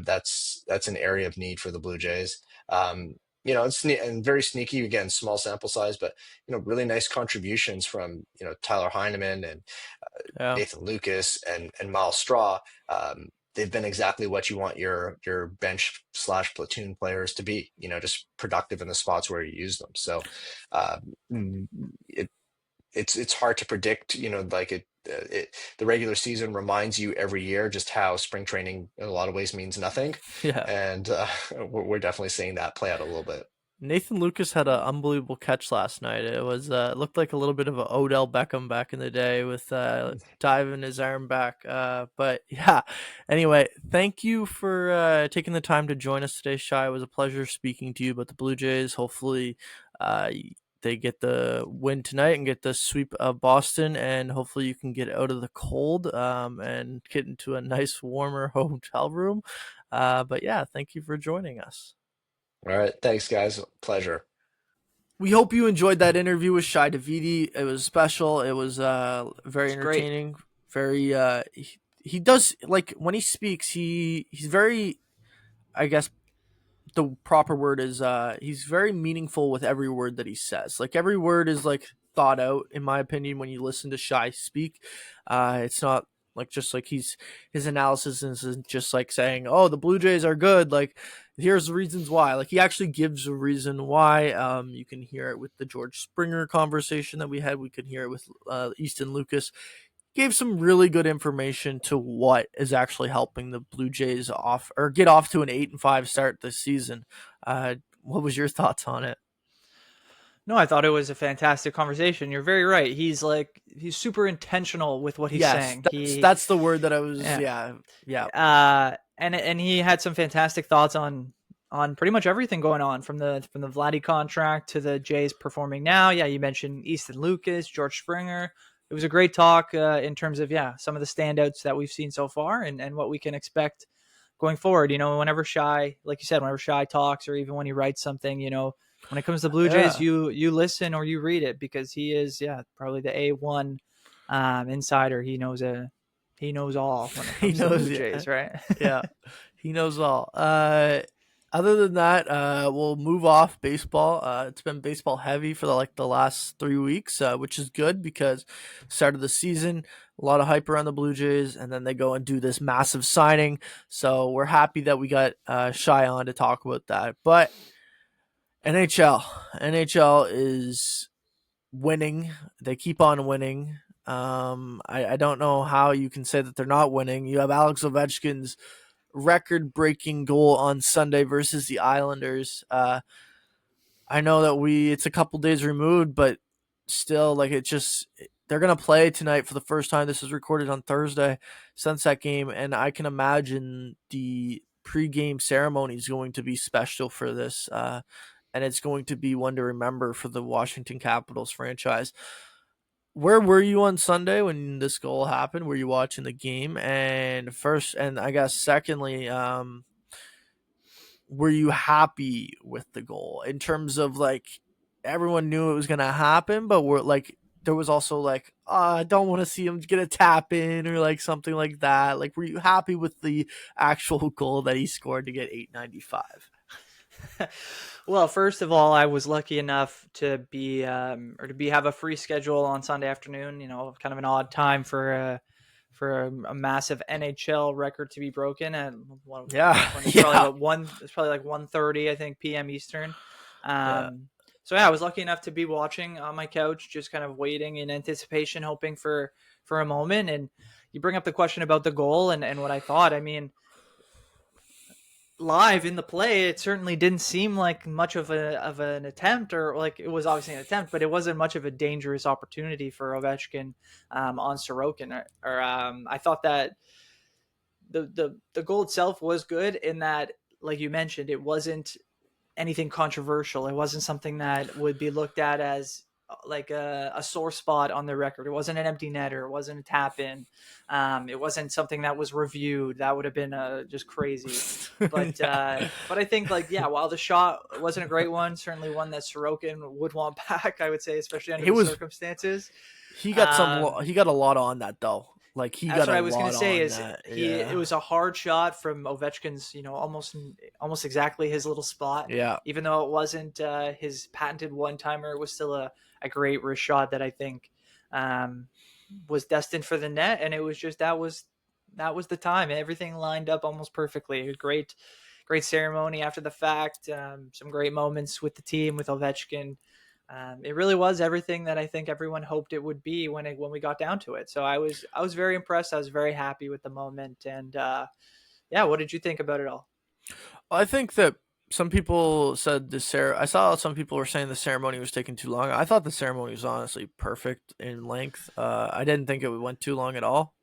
that's an area of need for the Blue Jays. It's and very sneaky, again, small sample size, but really nice contributions from Tyler Heineman and Yeah. Nathan Lucas and Miles Straw. They've been exactly what you want your bench slash platoon players to be. Just productive in the spots where you use them. So uh, it, it's hard to predict. The regular season reminds you every year just how spring training in a lot of ways means nothing, Yeah. and we're definitely seeing that play out a little bit. Nathan Lucas had an unbelievable catch last night. It looked like a little bit of a Odell Beckham back in the day with diving his arm back. But yeah. Anyway, thank you for taking the time to join us today, Shai. It was a pleasure speaking to you about the Blue Jays. Hopefully, uh, they get the win tonight and get the sweep of Boston, and hopefully you can get out of the cold and get into a nice warmer hotel room. But yeah, thank you for joining us. All right, thanks, guys. Pleasure. We hope you enjoyed that interview with Shi Davidi. It was special. It was very It's great. entertaining. Very he does, like, when he speaks, he's very, I guess the proper word is he's very meaningful with every word that he says. Like every word is like thought out, in my opinion. When you listen to Shy speak, it's not like just like his analysis isn't just like saying, "Oh, the Blue Jays are good." Like here's the reasons why. Like he actually gives a reason why. You can hear it with the George Springer conversation that we had. We could hear it with Easton Lucas. Gave some really good information to what is actually helping the Blue Jays off or get off to an 8-5 start this season. What was your thoughts on it? No, I thought it was a fantastic conversation. You're very right. He's super intentional with what he's Yes, saying. that's He that's the word that I was. Yeah. Yeah, yeah, And he had some fantastic thoughts on pretty much everything going on, from the Vladdy contract to the Jays performing now. Yeah, you mentioned Easton Lucas, George Springer. It was a great talk in terms of some of the standouts that we've seen so far, and what we can expect going forward. Whenever Shy, like you said, whenever Shy talks, or even when he writes something, when it comes to Blue Jays, yeah. you listen or you read it, because he is probably the A1 insider. He knows all when it He comes to the knows. Blue Yeah, Jays, right? yeah. He knows all. Other than that, we'll move off baseball. It's been baseball heavy for the last 3 weeks, which is good because start of the season, a lot of hype around the Blue Jays, and then they go and do this massive signing. So we're happy that we got Shy on to talk about that. But NHL is winning. They keep on winning. I don't know how you can say that they're not winning. You have Alex Ovechkin's record-breaking goal on Sunday versus the Islanders. I know that it's a couple days removed, but still, like it just they're gonna play tonight for the first time. This is recorded on Thursday, Sunset game, and I can imagine the pre-game ceremony is going to be special for this, and it's going to be one to remember for the Washington Capitals franchise. Where were you on Sunday when this goal happened? Were you watching the game? And first, and I guess secondly, were you happy with the goal in terms of like everyone knew it was gonna happen, but we're like there was also like I don't want to see him get a tap in or like something like that. Like, were you happy with the actual goal that he scored to get 895? Well, first of all, I was lucky enough to be have a free schedule on Sunday afternoon. You know, kind of an odd time for a massive NHL record to be broken at Yeah, it's probably yeah, about one. It's probably like 1:30, I think, p.m. Eastern. yeah. So yeah, I was lucky enough to be watching on my couch, just kind of waiting in anticipation, hoping for a moment. And you bring up the question about the goal and what I thought. I mean, live in the play, it certainly didn't seem like much of an attempt, or like it was obviously an attempt, but it wasn't much of a dangerous opportunity for Ovechkin on Sorokin. I thought that the goal itself was good in that, like you mentioned, it wasn't anything controversial. It wasn't something that would be looked at as like a sore spot on the record. It wasn't an empty netter. It wasn't a tap in. It wasn't something that was reviewed. That would have been just crazy. Yeah. But I think, like, yeah, while the shot wasn't a great one, certainly one that Sorokin would want back, I would say, especially under It the was circumstances. he got Um, he got a lot on that though. Like he that's got what a I was gonna lot say. on Is that. it Yeah. was a hard shot from Ovechkin's, almost exactly his little spot. Yeah. Even though it wasn't his patented one timer, it was still a great wrist shot that I think um, was destined for the net. And it was just that was the time. Everything lined up almost perfectly. A great ceremony after the fact. Some great moments with the team, with Ovechkin. It really was everything that I think everyone hoped it would be when we got down to it. So I was very impressed. I was very happy with the moment, and yeah, what did you think about it all? I think that some people said I saw some people were saying the ceremony was taking too long. I thought the ceremony was honestly perfect in length. I didn't think it went too long at all.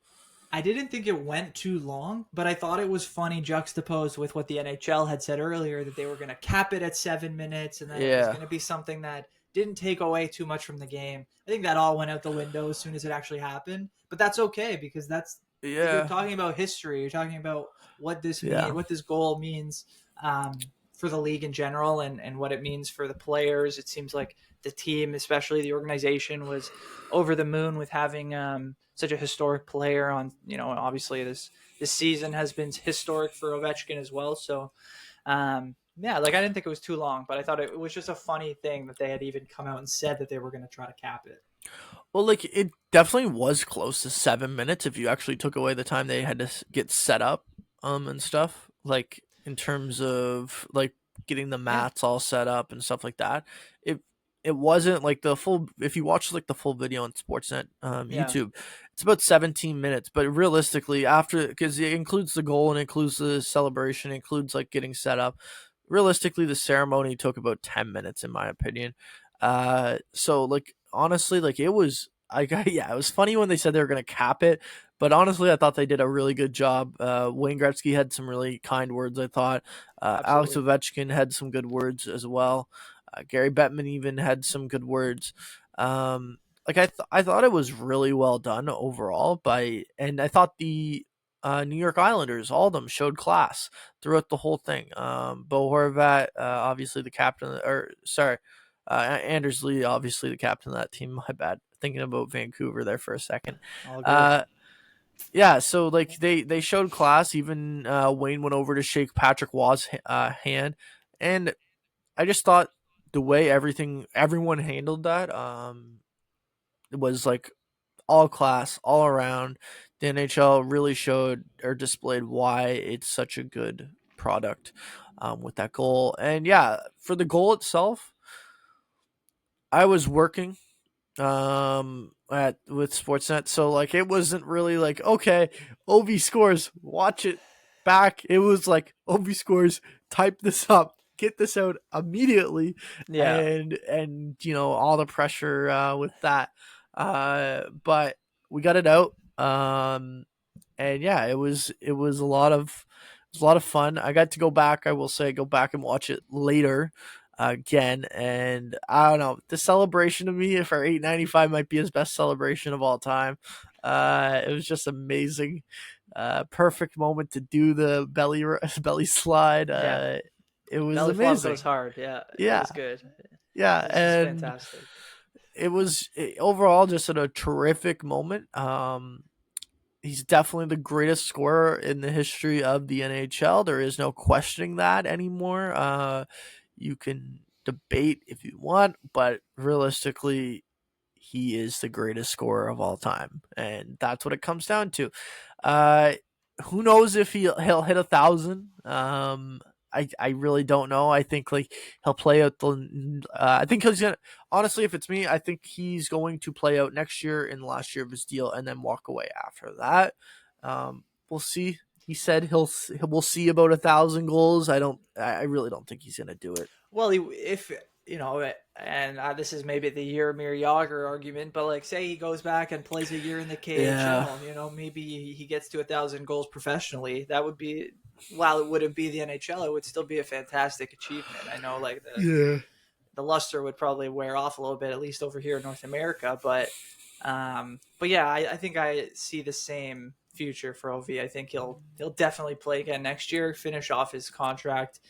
I didn't think it went too long, but I thought it was funny juxtaposed with what the NHL had said earlier, that they were going to cap it at 7 minutes and that it was Yeah. going to be something that didn't take away too much from the game. I think that all went out the window as soon as it actually happened, but that's okay because that's like, you're Yeah. talking about history. You're talking about Yeah. what this goal means for the league in general, and what it means for the players. It seems like the team, especially the organization, was over the moon with having such a historic player on. Obviously this season has been historic for Ovechkin as well. So yeah, like I didn't think it was too long, but I thought it was just a funny thing that they had even come out and said that they were going to try to cap it. Well, like it definitely was close to 7 minutes if you actually took away the time they had to get set up, and stuff. Like in terms of like getting the Yeah, mats all set up and stuff like that. It it wasn't like the full. If you watch like the full video on Sportsnet yeah, YouTube, it's about 17 minutes. But realistically, after because it includes the goal and includes the celebration, includes like getting set up. Realistically, the ceremony took about 10 minutes, in my opinion. So like honestly, like it was. Yeah, it was funny when they said they were gonna cap it, but honestly, I thought they did a really good job. Wayne Gretzky had some really kind words. I thought Alex absolutely. Ovechkin had some good words as well. Gary Bettman even had some good words. Um, like I thought it was really well done overall. And I thought the New York Islanders, all of them, showed class throughout the whole thing. Bo Horvat, obviously the captain, or sorry, Anders Lee, obviously the captain of that team. My bad. Thinking about Vancouver there for a second. All good. Uh, Yeah, so like they showed class. Even Wayne went over to shake Patrick Waugh's hand, and I just thought the way everyone handled that it was like all class all around. The NHL really showed or displayed why it's such a good product with that goal. And yeah, for the goal itself, I was working at with Sportsnet, so like it wasn't really like, okay, Ovi scores, watch it back. It was like Ovi scores, type this up, get this out immediately, Yeah, and all the pressure with that. But we got it out. And yeah, it was a lot of fun. I got to go back. I will say, go back and watch it later again, and I don't know. The celebration to me for 895 might be his best celebration of all time. It was just amazing. Perfect moment to do the belly slide. yeah. It was Belly flop goes amazing. hard. Yeah, it Yeah, was good. yeah, It's just and fantastic. overall just a terrific moment. He's definitely the greatest scorer in the history of the NHL. There is no questioning that anymore. You can debate if you want, but realistically, he is the greatest scorer of all time, and that's what it comes down to. Uh, who knows if he'll hit 1,000? I really don't know. I think like he'll play out the. I think he's gonna. Honestly, if it's me, I think he's going to play out next year in the last year of his deal, and then walk away after that. We'll see. He said we'll see about 1,000 goals. I really don't think he's gonna do it. Well, if and this is maybe the Jaromir Jagr argument, but like, say he goes back and plays a year in the Yeah. KHL, maybe he gets to 1,000 goals professionally. That would be, while it wouldn't be the NHL, it would still be a fantastic achievement. I know, like Yeah. the luster would probably wear off a little bit, at least over here in North America. But yeah, I think I see the same future for Ov. I think he'll definitely play again next year, finish off his contract.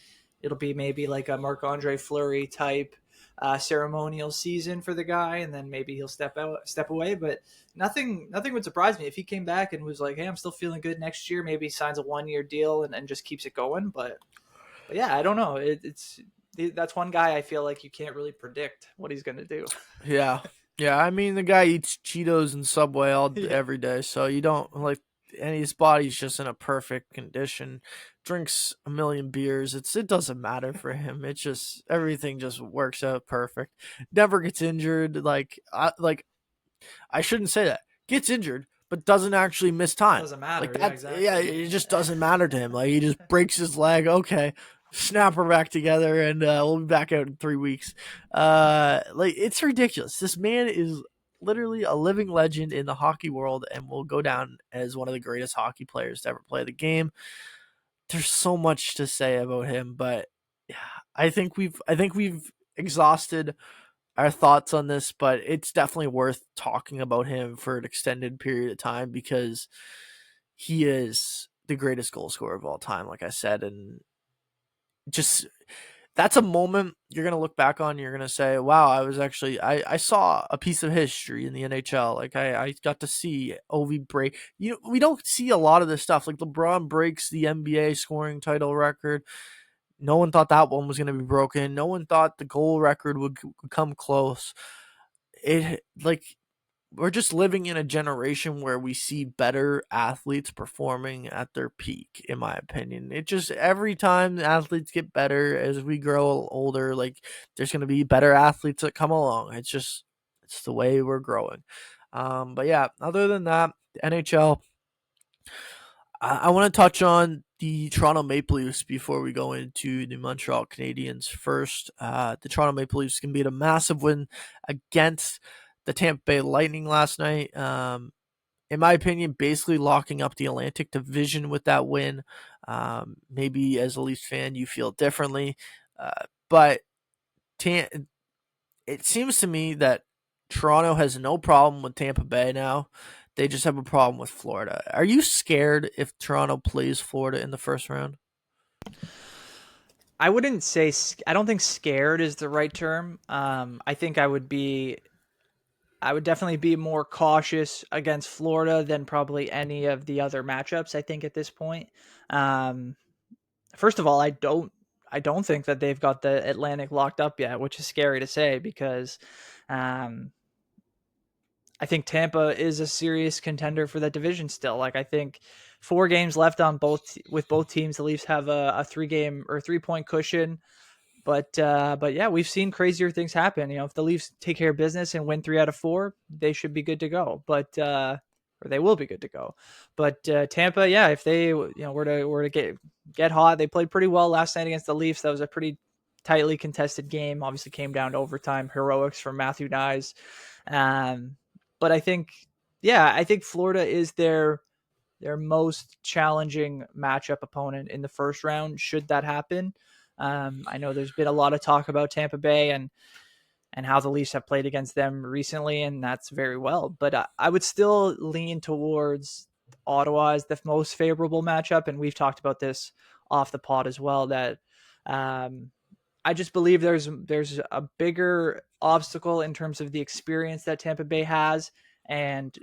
It'll be maybe like a Marc Andre Fleury type ceremonial season for the guy, and then maybe he'll step away. But nothing would surprise me if he came back and was like, "Hey, I'm still feeling good next year." Maybe he signs a 1 year deal and just keeps it going. But yeah, I don't know. It's that's one guy I feel like you can't really predict what he's gonna do. Yeah. Yeah, I mean the guy eats Cheetos and Subway all Yeah, every day, so you don't like and his body's just in a perfect condition. Drinks a million beers. It doesn't matter for him. It's just everything just works out perfect. Never gets injured. I shouldn't say that. Gets injured, but doesn't actually miss time. doesn't Like matter. Yeah, that, yeah, exactly. it just doesn't matter to him. Like he just breaks his leg. Okay, snap her back together, and we'll be back out in 3 weeks. Like it's ridiculous. This man is literally a living legend in the hockey world, and will go down as one of the greatest hockey players to ever play the game. There's so much to say about him, but yeah, I think we've exhausted our thoughts on this, but it's definitely worth talking about him for an extended period of time because he is the greatest goal scorer of all time, like I said, and just that's a moment you're gonna look back on. You're gonna say, "Wow, I saw a piece of history in the NHL. Like I got to see Ovi break. We don't see a lot of this stuff. Like LeBron breaks the NBA scoring title record. No one thought that one was gonna be broken. No one thought the goal record would come close. It like we're just living in a generation where we see better athletes performing at their peak, in my opinion. It just every time the athletes get better as we grow older, like there's gonna be better athletes that come along. It's the way we're growing. But yeah, other than that, the NHL, I want to touch on the Toronto Maple Leafs before we go into the Montreal Canadiens first. The Toronto Maple Leafs can beat a massive win against the Tampa Bay Lightning last night. In my opinion, basically locking up the Atlantic Division with that win. Maybe as a Leafs fan, you feel differently, but it seems to me that Toronto has no problem with Tampa Bay now. They just have a problem with Florida. Are you scared if Toronto plays Florida in the first round? I wouldn't say I don't think scared is the right term. I think I would be I would definitely be more cautious against Florida than probably any of the other matchups, I think, at this point. Um, First of all, I don't think that they've got the Atlantic locked up yet, which is scary to say because um, I think Tampa is a serious contender for that division still. Like I think 4 games left on with both teams. The Leafs have a 3-game or 3-point cushion. But yeah, we've seen crazier things happen. If the Leafs take care of business and win 3 out of 4, they should be good to go. Or they will be good to go. But Tampa, yeah, if they were to get hot, they played pretty well last night against the Leafs. That was a pretty tightly contested game. Obviously, came down to overtime. Heroics from Matthew Nyes. Um, but I think Florida is their most challenging matchup opponent in the first round, should that happen. I know there's been a lot of talk about Tampa Bay and how the Leafs have played against them recently, and that's very well. But I would still lean towards Ottawa as the most favorable matchup, and we've talked about this off the pod as well, that I just believe there's a bigger obstacle in terms of the experience that Tampa Bay has, and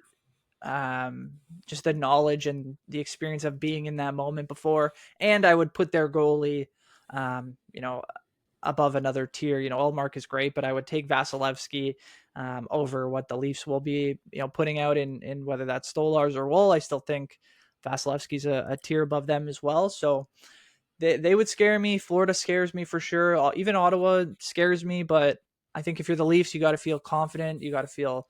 just the knowledge and the experience of being in that moment before. And I would put their goalie, um, you know, above another tier. Ullmark is great, but I would take Vasilevsky over what the Leafs will be, putting out in whether that's Stolars or Woll. I still think Vasilevsky's a tier above them as well. So they would scare me. Florida scares me for sure. Even Ottawa scares me, but I think if you're the Leafs, you got to feel confident. You got to feel,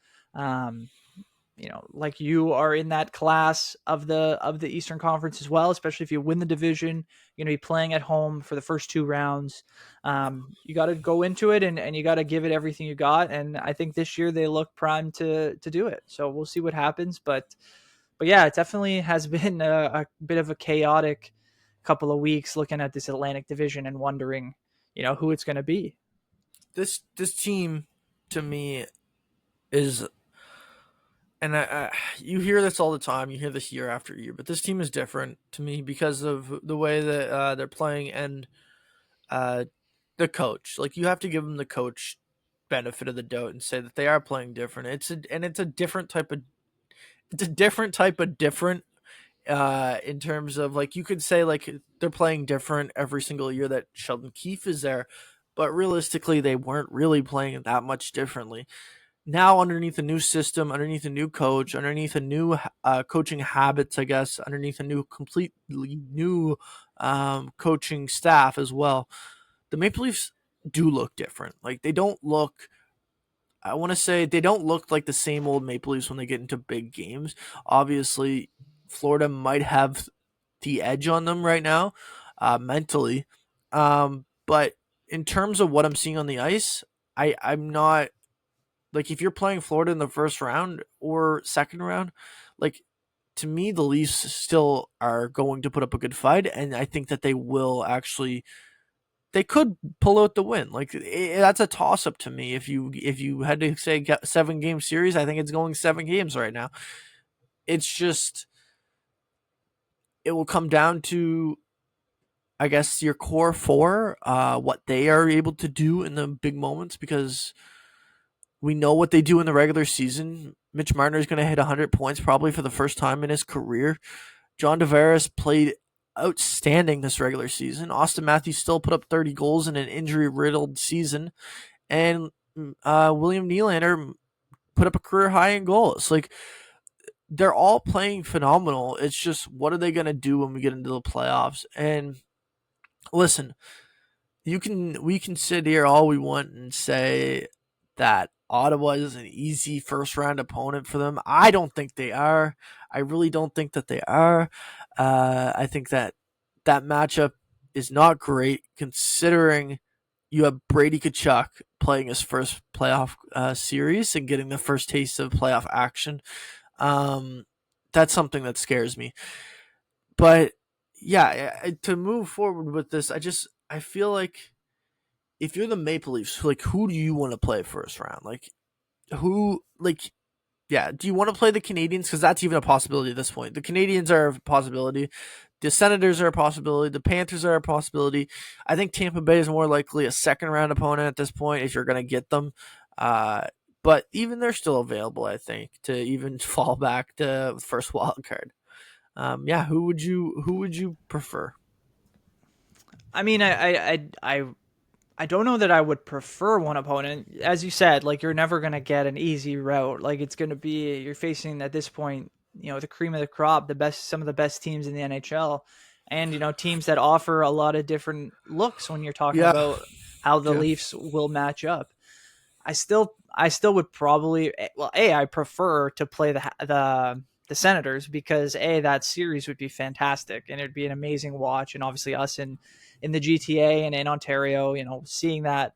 like you are in that class of the Eastern Conference as well, especially if you win the division. You're going to be playing at home for the first 2 rounds. You got to go into it and you got to give it everything you got. And I think this year they look primed to do it. So we'll see what happens. But yeah, it definitely has been a bit of a chaotic couple of weeks looking at this Atlantic division and wondering, who it's going to be. This team, to me, is, and you hear this all the time. You hear this year after year, but this team is different to me because of the way that they're playing and uh, the coach. Like, you have to give them the coach benefit of the doubt and say that they are playing different. It's a different type of different in terms of, like, you could say like they're playing different every single year that Sheldon Keefe is there, but realistically they weren't really playing that much differently. Now, underneath a new system, underneath a new coach, underneath a new coaching habits, I guess, underneath a completely new coaching staff as well, the Maple Leafs do look different. Like, they don't look, I want to say, they don't look like the same old Maple Leafs when they get into big games. Obviously, Florida might have the edge on them right now, mentally. But in terms of what I'm seeing on the ice, I'm not, like, if you're playing Florida in the first round or second round, like, to me, the Leafs still are going to put up a good fight, and I think that they could pull out the win. Like, that's a toss up to me. If you had to say 7-game series, I think it's going 7 games right now. It's just, it will come down to, I guess, your core four, what they are able to do in the big moments, because we know what they do in the regular season. Mitch Marner is going to hit 100 points probably for the first time in his career. John Tavares played outstanding this regular season. Austin Matthews still put up 30 goals in an injury-riddled season. And William Nylander put up a career high in goals. Like, they're all playing phenomenal. It's just, what are they going to do when we get into the playoffs? And listen, we can sit here all we want and say that Ottawa is an easy first round opponent for them. I don't think they are. I really don't think that they are. I think that matchup is not great, considering you have Brady Tkachuk playing his first playoff series and getting the first taste of playoff action. That's something that scares me. But yeah, to move forward with this, I feel like if you're the Maple Leafs, like, who do you want to play first round? Like, who, like, yeah, do you want to play the Canadiens? Because that's even a possibility at this point. The Canadiens are a possibility. The Senators are a possibility. The Panthers are a possibility. I think Tampa Bay is more likely a second round opponent at this point if you're going to get them. but even they're still available, I think, to even fall back to first wild card. Yeah, who would you prefer? I mean, I don't know that I would prefer one opponent. As you said, like you're never going to get an easy route. Like it's going to be you're facing at this point, the cream of the crop, some of the best teams in the NHL, and teams that offer a lot of different looks when you're talking Yeah, about how the yeah. Leafs will match up. I still would probably I prefer to play the Senators because that series would be fantastic and it'd be an amazing watch, and obviously us in the GTA and in Ontario, seeing that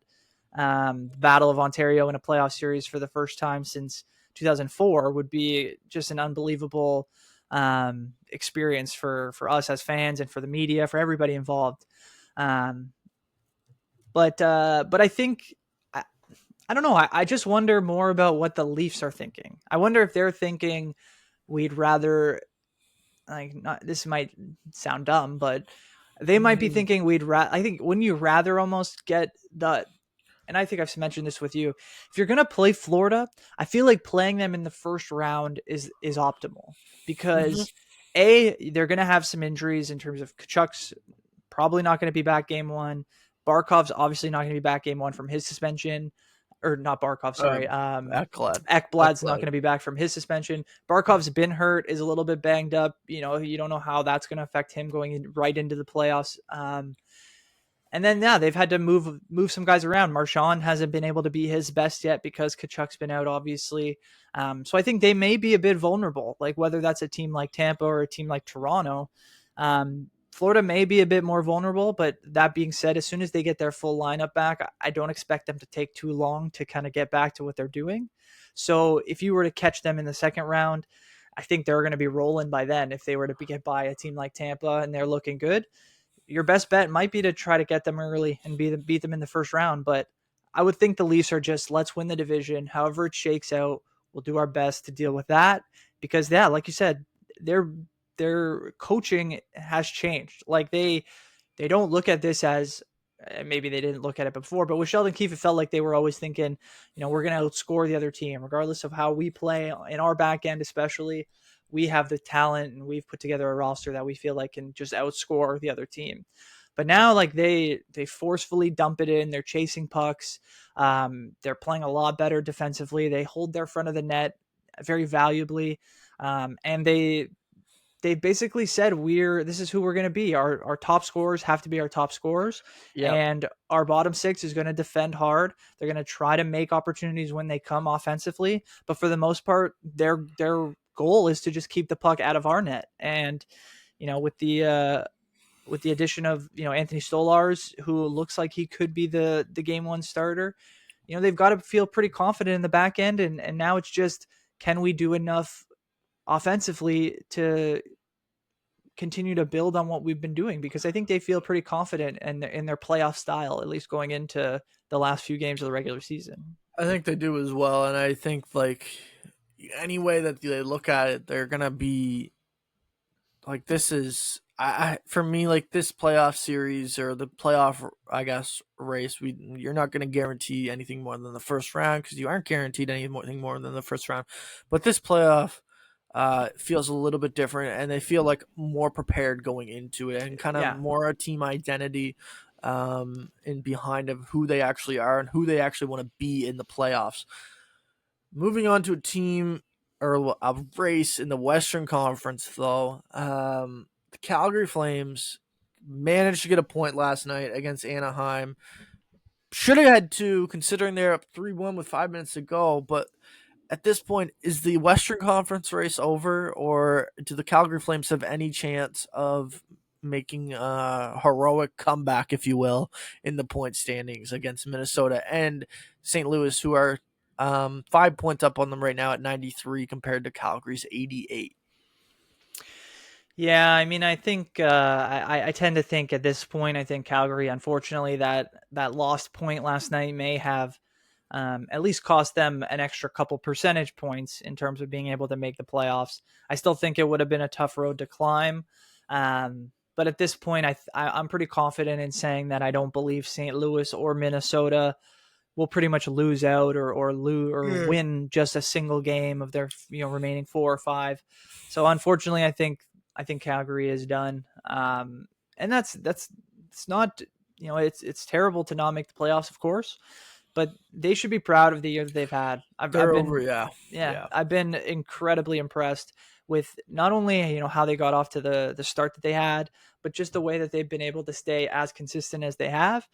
Battle of Ontario in a playoff series for the first time since 2004 would be just an unbelievable experience for us as fans and for the media, for everybody involved. Um, but I think I don't know. I just wonder more about what the Leafs are thinking. I wonder if they're thinking we'd rather, like, not, this might sound dumb, but they might be Mhm. thinking I think, wouldn't you rather almost get and I think I've mentioned this with you. If you're going to play Florida, I feel like playing them in the first round is optimal Mhm. because they're going to have some injuries in terms of Kachuk's probably not going to be back game one. Barkov's obviously not going to be back game one from his suspension, or not Barkov, Uh, sorry. Ekblad. Ekblad's not Ekblad. going to be back from his suspension. Barkov's been hurt, is a little bit banged up. You don't know how that's going to affect him right into the playoffs. And then they've had to move some guys around. Marchand hasn't been able to be his best yet because Kachuk's been out, obviously. So I think they may be a bit vulnerable, like whether that's a team like Tampa or a team like Toronto. Florida may be a bit more vulnerable, but that being said, as soon as they get their full lineup back, I don't expect them to take too long to kind of get back to what they're doing. So if you were to catch them in the second round, I think they're going to be rolling by then if they were to get by a team like Tampa and they're looking good. Your best bet might be to try to get them early and beat them in the first round. But I would think the Leafs are just, let's win the division. However it shakes out, we'll do our best to deal with that. Because like you said, their coaching has changed. Like they don't look at this as, maybe they didn't look at it before, but with Sheldon Keefe, it felt like they were always thinking, we're going to outscore the other team, regardless of how we play in our back end, especially. We have the talent and we've put together a roster that we feel like can just outscore the other team. But now, like they forcefully dump it in. They're chasing pucks. They're playing a lot better defensively. They hold their front of the net very valuably, and they basically said this is who we're going to be. Our top scorers have to be our top scorers, Yep. and our bottom six is going to defend hard. They're going to try to make opportunities when they come offensively, but for the most part, their goal is to just keep the puck out of our net. And with the addition of Anthony Stolars, who looks like he could be the game one starter, they've got to feel pretty confident in the back end, and now it's just, can we do enough offensively to continue to build on what we've been doing, because I think they feel pretty confident in their playoff style, at least going into the last few games of the regular season. I think they do as well, and I think like any way that they look at it, they're gonna be like, this is for me, like this playoff series or the playoff, I guess, race. You're not gonna guarantee anything more than the first round because you aren't guaranteed anything more than the first round. But this playoff feels a little bit different, and they feel like more prepared going into it, and kind of Yeah. more a team identity in behind of who they actually are and who they actually want to be in the playoffs. Moving on to a team or a race in the Western Conference, though, the Calgary Flames managed to get a point last night against Anaheim. Should have had two, considering they're up 3-1 with 5 minutes to go. But at this point, is the Western Conference race over, or do the Calgary Flames have any chance of making a heroic comeback, if you will, in the point standings against Minnesota and St. Louis, who are 5 points up on them right now at 93 compared to Calgary's 88? Yeah, I mean, I think I tend to think at this point, I think Calgary, unfortunately, that lost point last night may have at least cost them an extra couple percentage points in terms of being able to make the playoffs. I still think it would have been a tough road to climb, but at this point, I'm pretty confident in saying that I don't believe St. Louis or Minnesota will pretty much lose out or Yeah. win just a single game of their remaining 4 or 5. So unfortunately, I think Calgary is done. And that's it's not it's terrible to not make the playoffs, of course, but they should be proud of the year that they've had. I've They're over. been Yeah. yeah, Yeah. I've been incredibly impressed with not only how they got off to the start that they had, but just the way that they've been able to stay as consistent as they have,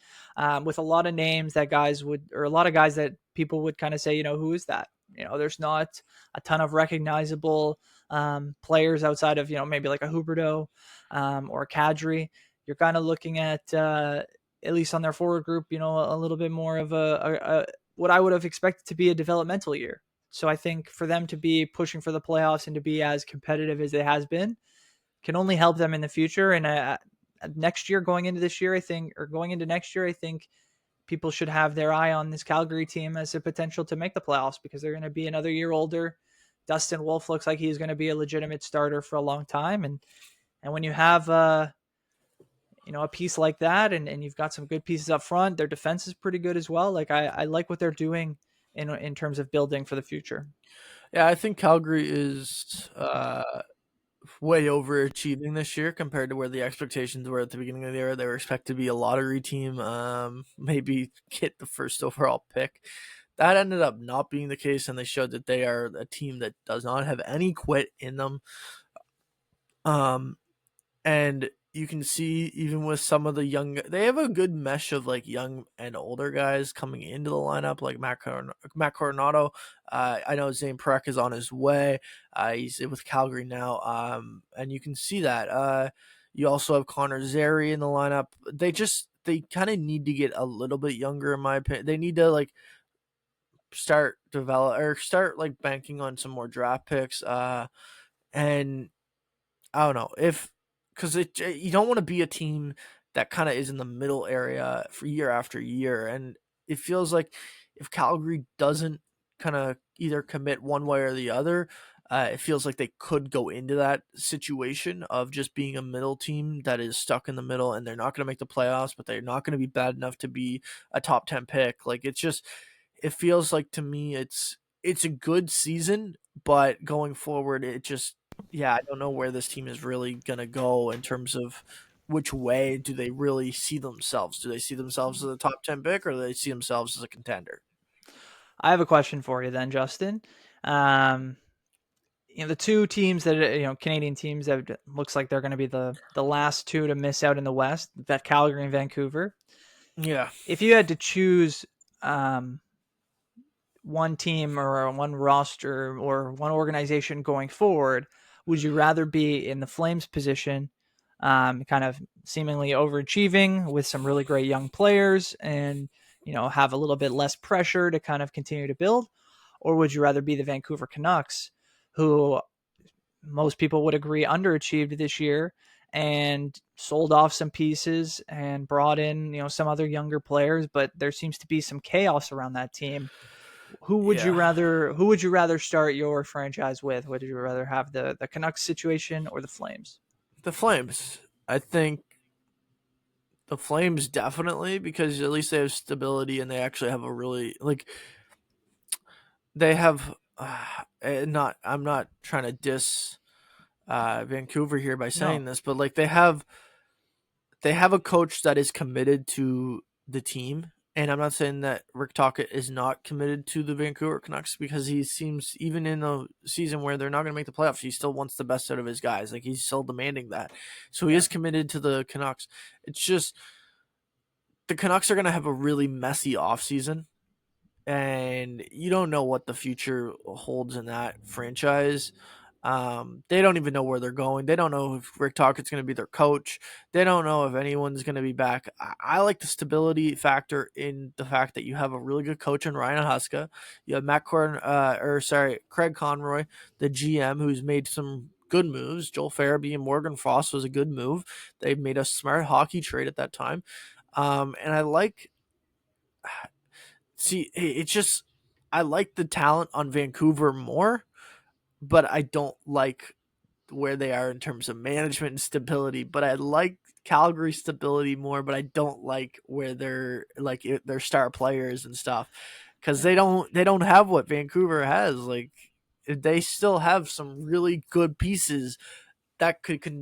with a lot of names that guys would, or a lot of guys that people would kind of say, who is that? There's not a ton of recognizable players outside of maybe like a Huberdeau or a Kadri. You're kind of looking at least on their forward group, a little bit more of a what I would have expected to be a developmental year. So I think for them to be pushing for the playoffs and to be as competitive as it has been can only help them in the future. And next year, going into this year, I think, or going into next year, I think people should have their eye on this Calgary team as a potential to make the playoffs because they're going to be another year older. Dustin Wolf looks like he's going to be a legitimate starter for a long time. And when you have a piece like that, and you've got some good pieces up front. Their defense is pretty good as well. Like I like what they're doing in terms of building for the future. Yeah, I think Calgary is way overachieving this year compared to where the expectations were at the beginning of the year. They were expected to be a lottery team, maybe get the first overall pick. That ended up not being the case, and they showed that they are a team that does not have any quit in them. Um, and you can see even with some of the young, they have a good mesh of like young and older guys coming into the lineup, like Matt Coronado. I know Zane Prek is on his way. He's with Calgary now, and you can see that. You also have Connor Zary in the lineup. They kind of need to get a little bit younger, in my opinion. They need to like start like banking on some more draft picks. And I don't know if because you don't want to be a team that kind of is in the middle area for year after year, and it feels like if Calgary doesn't kind of either commit one way or the other, it feels like they could go into that situation of just being a middle team that is stuck in the middle, and they're not going to make the playoffs, but they're not going to be bad enough to be a top 10 pick. Like it feels like to me it's a good season, but going forward, I don't know where this team is really going to go in terms of which way do they really see themselves? Do they see themselves as a top 10 pick or do they see themselves as a contender? I have a question for you then, Justin. Um, the two teams that Canadian teams that looks like they're going to be the last two to miss out in the West, that Calgary and Vancouver. Yeah. If you had to choose um, one team or one roster or one organization going forward, would you rather be in the Flames position, kind of seemingly overachieving with some really great young players and, have a little bit less pressure to kind of continue to build? Or would you rather be the Vancouver Canucks, who most people would agree underachieved this year and sold off some pieces and brought in, some other younger players, but there seems to be some chaos around that team? Yeah. Who would you rather start your franchise with? Would you rather have the Canucks situation or the Flames? The Flames. I think the Flames definitely because at least they have stability and they actually have a really like they have not I'm not trying to diss Vancouver here by No. saying this, but like they have a coach that is committed to the team. And I'm not saying that Rick Tocchet is not committed to the Vancouver Canucks because he seems, even in a season where they're not going to make the playoffs, he still wants the best out of his guys. Like he's still demanding that. So he Yeah. is committed to the Canucks. It's just the Canucks are going to have a really messy offseason. And you don't know what the future holds in that franchise. They don't even know where they're going. They don't know if Rick Tocchet's going to be their coach. They don't know if anyone's going to be back. I like the stability factor in the fact that you have a really good coach in Ryan Huska. You have Craig Conroy, the GM, who's made some good moves. Joel Farabee and Morgan Frost was a good move. They made a smart hockey trade at that time. And I like see it's just I like the talent on Vancouver more, but I don't like where they are in terms of management and stability. But I like Calgary stability more, but I don't like where their star players and stuff, because they don't have what Vancouver has. Like, they still have some really good pieces that could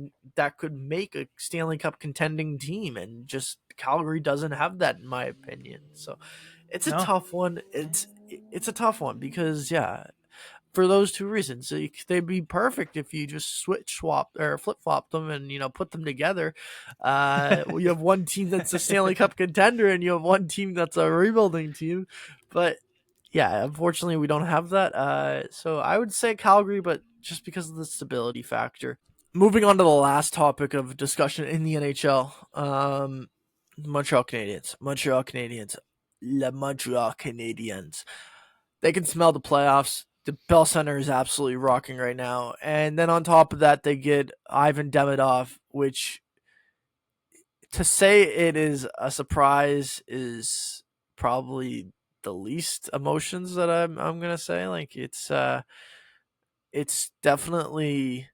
make a Stanley Cup contending team, and just Calgary doesn't have that, in my opinion. So it's a No, tough one. It's a tough one because, yeah, for those two reasons, they'd be perfect if you just switch swap or flip flop them and put them together. You have one team that's a Stanley Cup contender, and you have one team that's a rebuilding team. But yeah, unfortunately, we don't have that. So I would say Calgary, but just because of the stability factor. Moving on to the last topic of discussion in the NHL, Montreal Canadiens. Montreal Canadiens. They can smell the playoffs. The Bell Center is absolutely rocking right now. And then on top of that, they get Ivan Demidov, which, to say it is a surprise is probably the least emotions that I'm gonna say. Like, it's definitely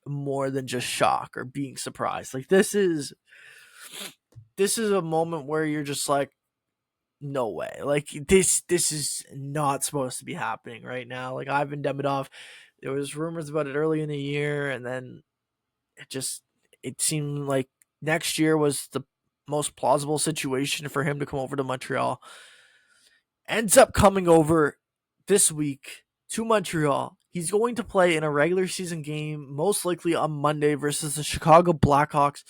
more than just shock or being surprised. Like, this is a moment where you're just like, no way. Like, this is not supposed to be happening right now. Like, Ivan Demidov, there was rumors about it early in the year, and then it seemed like next year was the most plausible situation for him to come over to Montreal. Ends up coming over this week to Montreal. He's going to play in a regular season game, most likely on Monday, versus the Chicago Blackhawks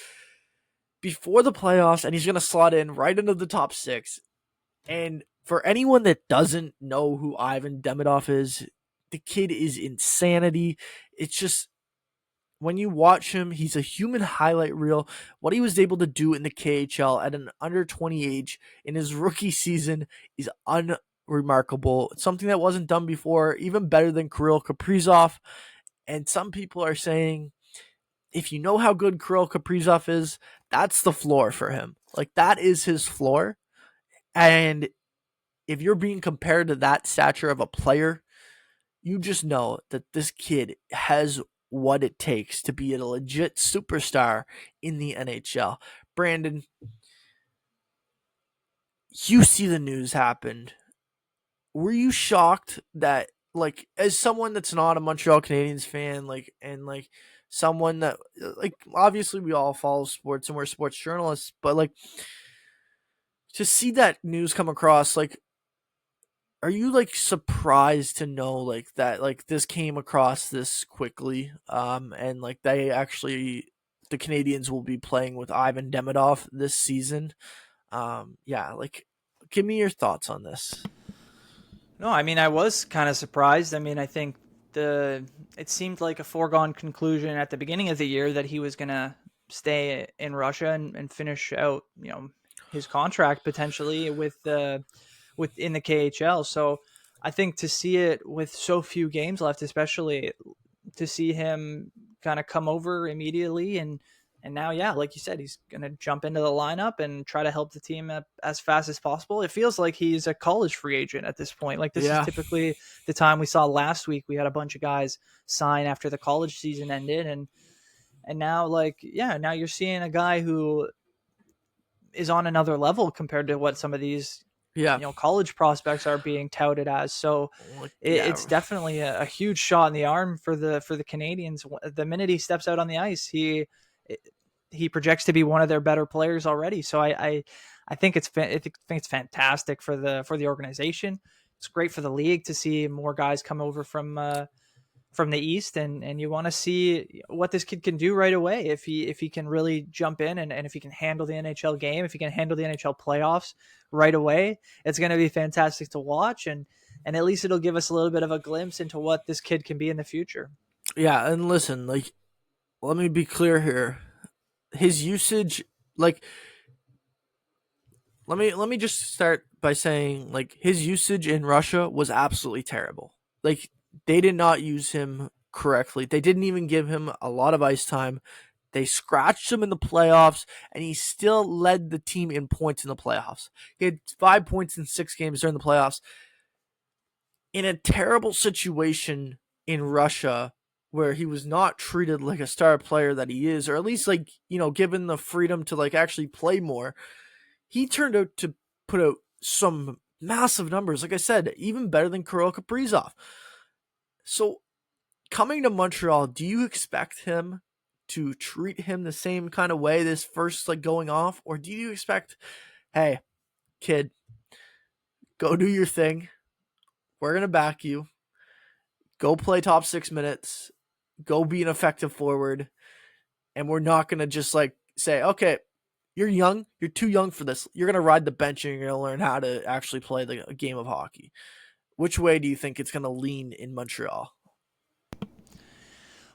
before the playoffs, and he's going to slot in right into the top six. And for anyone that doesn't know who Ivan Demidov is, the kid is insanity. It's just, when you watch him, he's a human highlight reel. What he was able to do in the KHL at an under 20 age in his rookie season is unremarkable. It's something that wasn't done before, even better than Kirill Kaprizov. And some people are saying, if you know how good Kirill Kaprizov is, that's the floor for him. Like, that is his floor. And if you're being compared to that stature of a player, you just know that this kid has what it takes to be a legit superstar in the NHL. Brandon, you see the news happened. Were you shocked that, like, as someone that's not a Montreal Canadiens fan, like, and like someone that, like, obviously we all follow sports and we're sports journalists, but like, to see that news come across, like, are you like surprised to know like that, like, this came across this quickly, and like the Canadians will be playing with Ivan Demidov this season? Yeah, like, give me your thoughts on this. no. I mean, I was kind of surprised. I mean, I think it seemed like a foregone conclusion at the beginning of the year that he was gonna stay in Russia and finish out, his contract potentially within the KHL. So I think to see it with so few games left, especially to see him kind of come over immediately and now, yeah, like you said, he's going to jump into the lineup and try to help the team as fast as possible. It feels like he's a college free agent at this point. Like, this is Yeah, typically the time we saw last week. We had a bunch of guys sign after the college season ended. And now, like, yeah, now you're seeing a guy who is on another level compared to what some of these yeah, college prospects are being touted as. So like, yeah, it's definitely a huge shot in the arm for the Canadians. The minute he steps out on the ice, he projects to be one of their better players already. So I think it's fantastic for the organization. It's great for the league to see more guys come over from the East, and you want to see what this kid can do right away. If he can really jump in and if he can handle the NHL game, if he can handle the NHL playoffs right away, it's going to be fantastic to watch, and at least it'll give us a little bit of a glimpse into what this kid can be in the future. yeah. And listen, like, let me be clear here. His usage, like, let me just start by saying, like, his usage in Russia was absolutely terrible. Like, they did not use him correctly. They didn't even give him a lot of ice time. They scratched him in the playoffs, and he still led the team in points in the playoffs. He had 5 points in 6 games during the playoffs. In a terrible situation in Russia, where he was not treated like a star player that he is, or at least like, given the freedom to like actually play more, he turned out to put out some massive numbers. Like I said, even better than Kirill Kaprizov. So coming to Montreal, do you expect him to treat him the same kind of way this first like going off, or do you expect, hey, kid, go do your thing. We're gonna back you. Go play top 6 minutes. Go be an effective forward, and we're not gonna just like say, okay, you're young, you're too young for this. You're gonna ride the bench and you're gonna learn how to actually play the game of hockey. Which way do you think it's gonna lean in Montreal?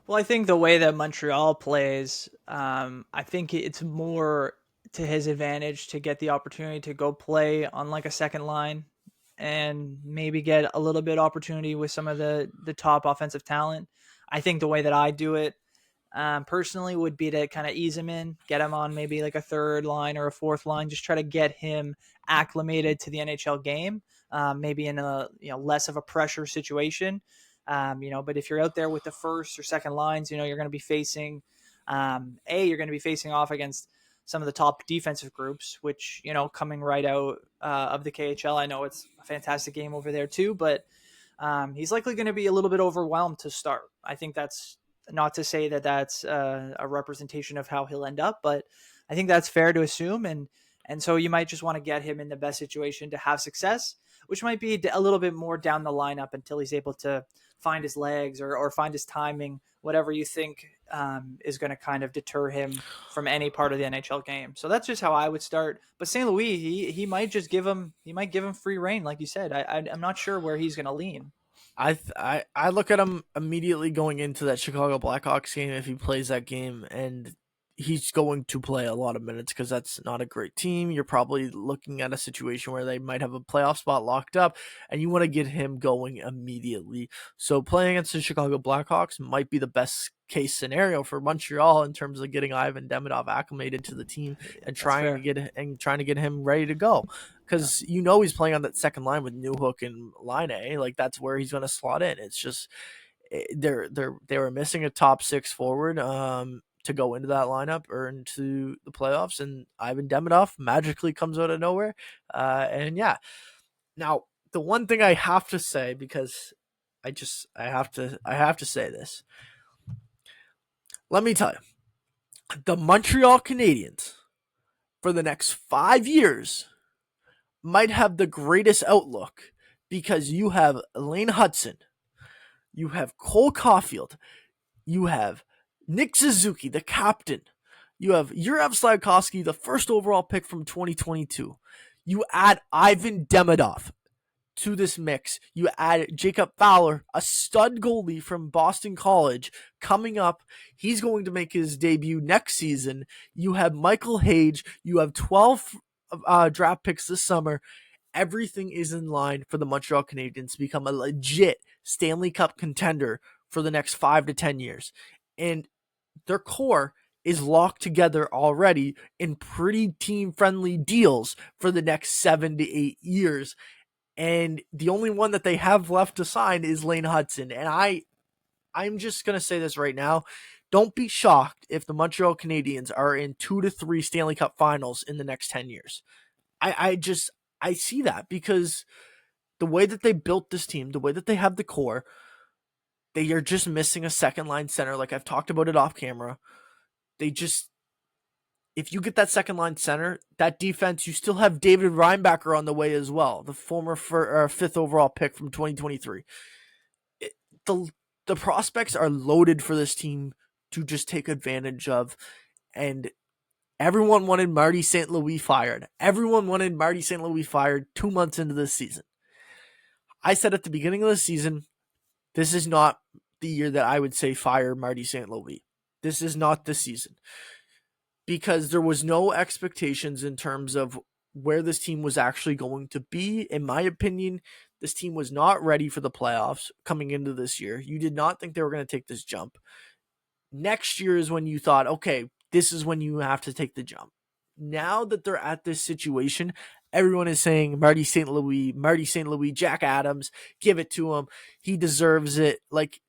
Well, I think the way that Montreal plays, I think it's more to his advantage to get the opportunity to go play on like a second line and maybe get a little bit opportunity with some of the top offensive talent. I think the way that I do it personally would be to kind of ease him in, get him on maybe like a third line or a fourth line, just try to get him acclimated to the NHL game, maybe in a less of a pressure situation. But if you're out there with the first or second lines, you're going to be facing, you're going to be facing off against some of the top defensive groups, which, coming right out of the KHL, I know it's a fantastic game over there too, but he's likely going to be a little bit overwhelmed to start. I think that's not to say that that's a representation of how he'll end up, but I think that's fair to assume. And so you might just want to get him in the best situation to have success, which might be a little bit more down the lineup until he's able to find his legs or find his timing, whatever you think is going to kind of deter him from any part of the NHL game. So that's just how I would start. But St. Louis, he might just give him free reign, like you said. I'm not sure where he's going to lean. I look at him immediately going into that Chicago Blackhawks game if he plays that game, and he's going to play a lot of minutes because that's not a great team. You're probably looking at a situation where they might have a playoff spot locked up, and you want to get him going immediately. So playing against the Chicago Blackhawks might be the best case scenario for Montreal in terms of getting Ivan Demidov acclimated to the team and trying to get him ready to go. Because he's playing on that second line with Newhook and Line. Like that's where he's going to slot in. It's just they were missing a top six forward to go into that lineup or into the playoffs, and Ivan Demidov magically comes out of nowhere. And yeah, now the one thing I have to say, because I have to say this. Let me tell you, the Montreal Canadiens for the next 5 years might have the greatest outlook because you have Lane Hudson, you have Cole Caulfield, you have Nick Suzuki, the captain, you have Yurem Slafkovsky, the first overall pick from 2022. You add Ivan Demidov to this mix. You add Jacob Fowler, a stud goalie from Boston College, coming up. He's going to make his debut next season. You have Michael Hage. You have 12 draft picks this summer. Everything is in line for the Montreal Canadiens to become a legit Stanley Cup contender for the next 5 to 10 years. And their core is locked together already in pretty team-friendly deals for the next 7 to 8 years. And the only one that they have left to sign is Lane Hudson. And I'm just going to say this right now. Don't be shocked if the Montreal Canadiens are in 2 to 3 Stanley Cup finals in the next 10 years. I see that because the way that they built this team, the way that they have the core, they are just missing a second line center. Like I've talked about it off camera. If you get that second line center, that defense, you still have David Reinbacher on the way as well, the former fifth overall pick from 2023. The prospects are loaded for this team to just take advantage of, and everyone wanted Marty St. Louis fired. Everyone wanted Marty St. Louis fired 2 months into this season. I said at the beginning of the season, this is not the year that I would say fire Marty St. Louis. This is not the season. Because there was no expectations in terms of where this team was actually going to be. In my opinion, this team was not ready for the playoffs coming into this year. You did not think they were going to take this jump. Next year is when you thought, okay, this is when you have to take the jump. Now that they're at this situation, everyone is saying Marty St. Louis, Jack Adams, give it to him. He deserves it. Like,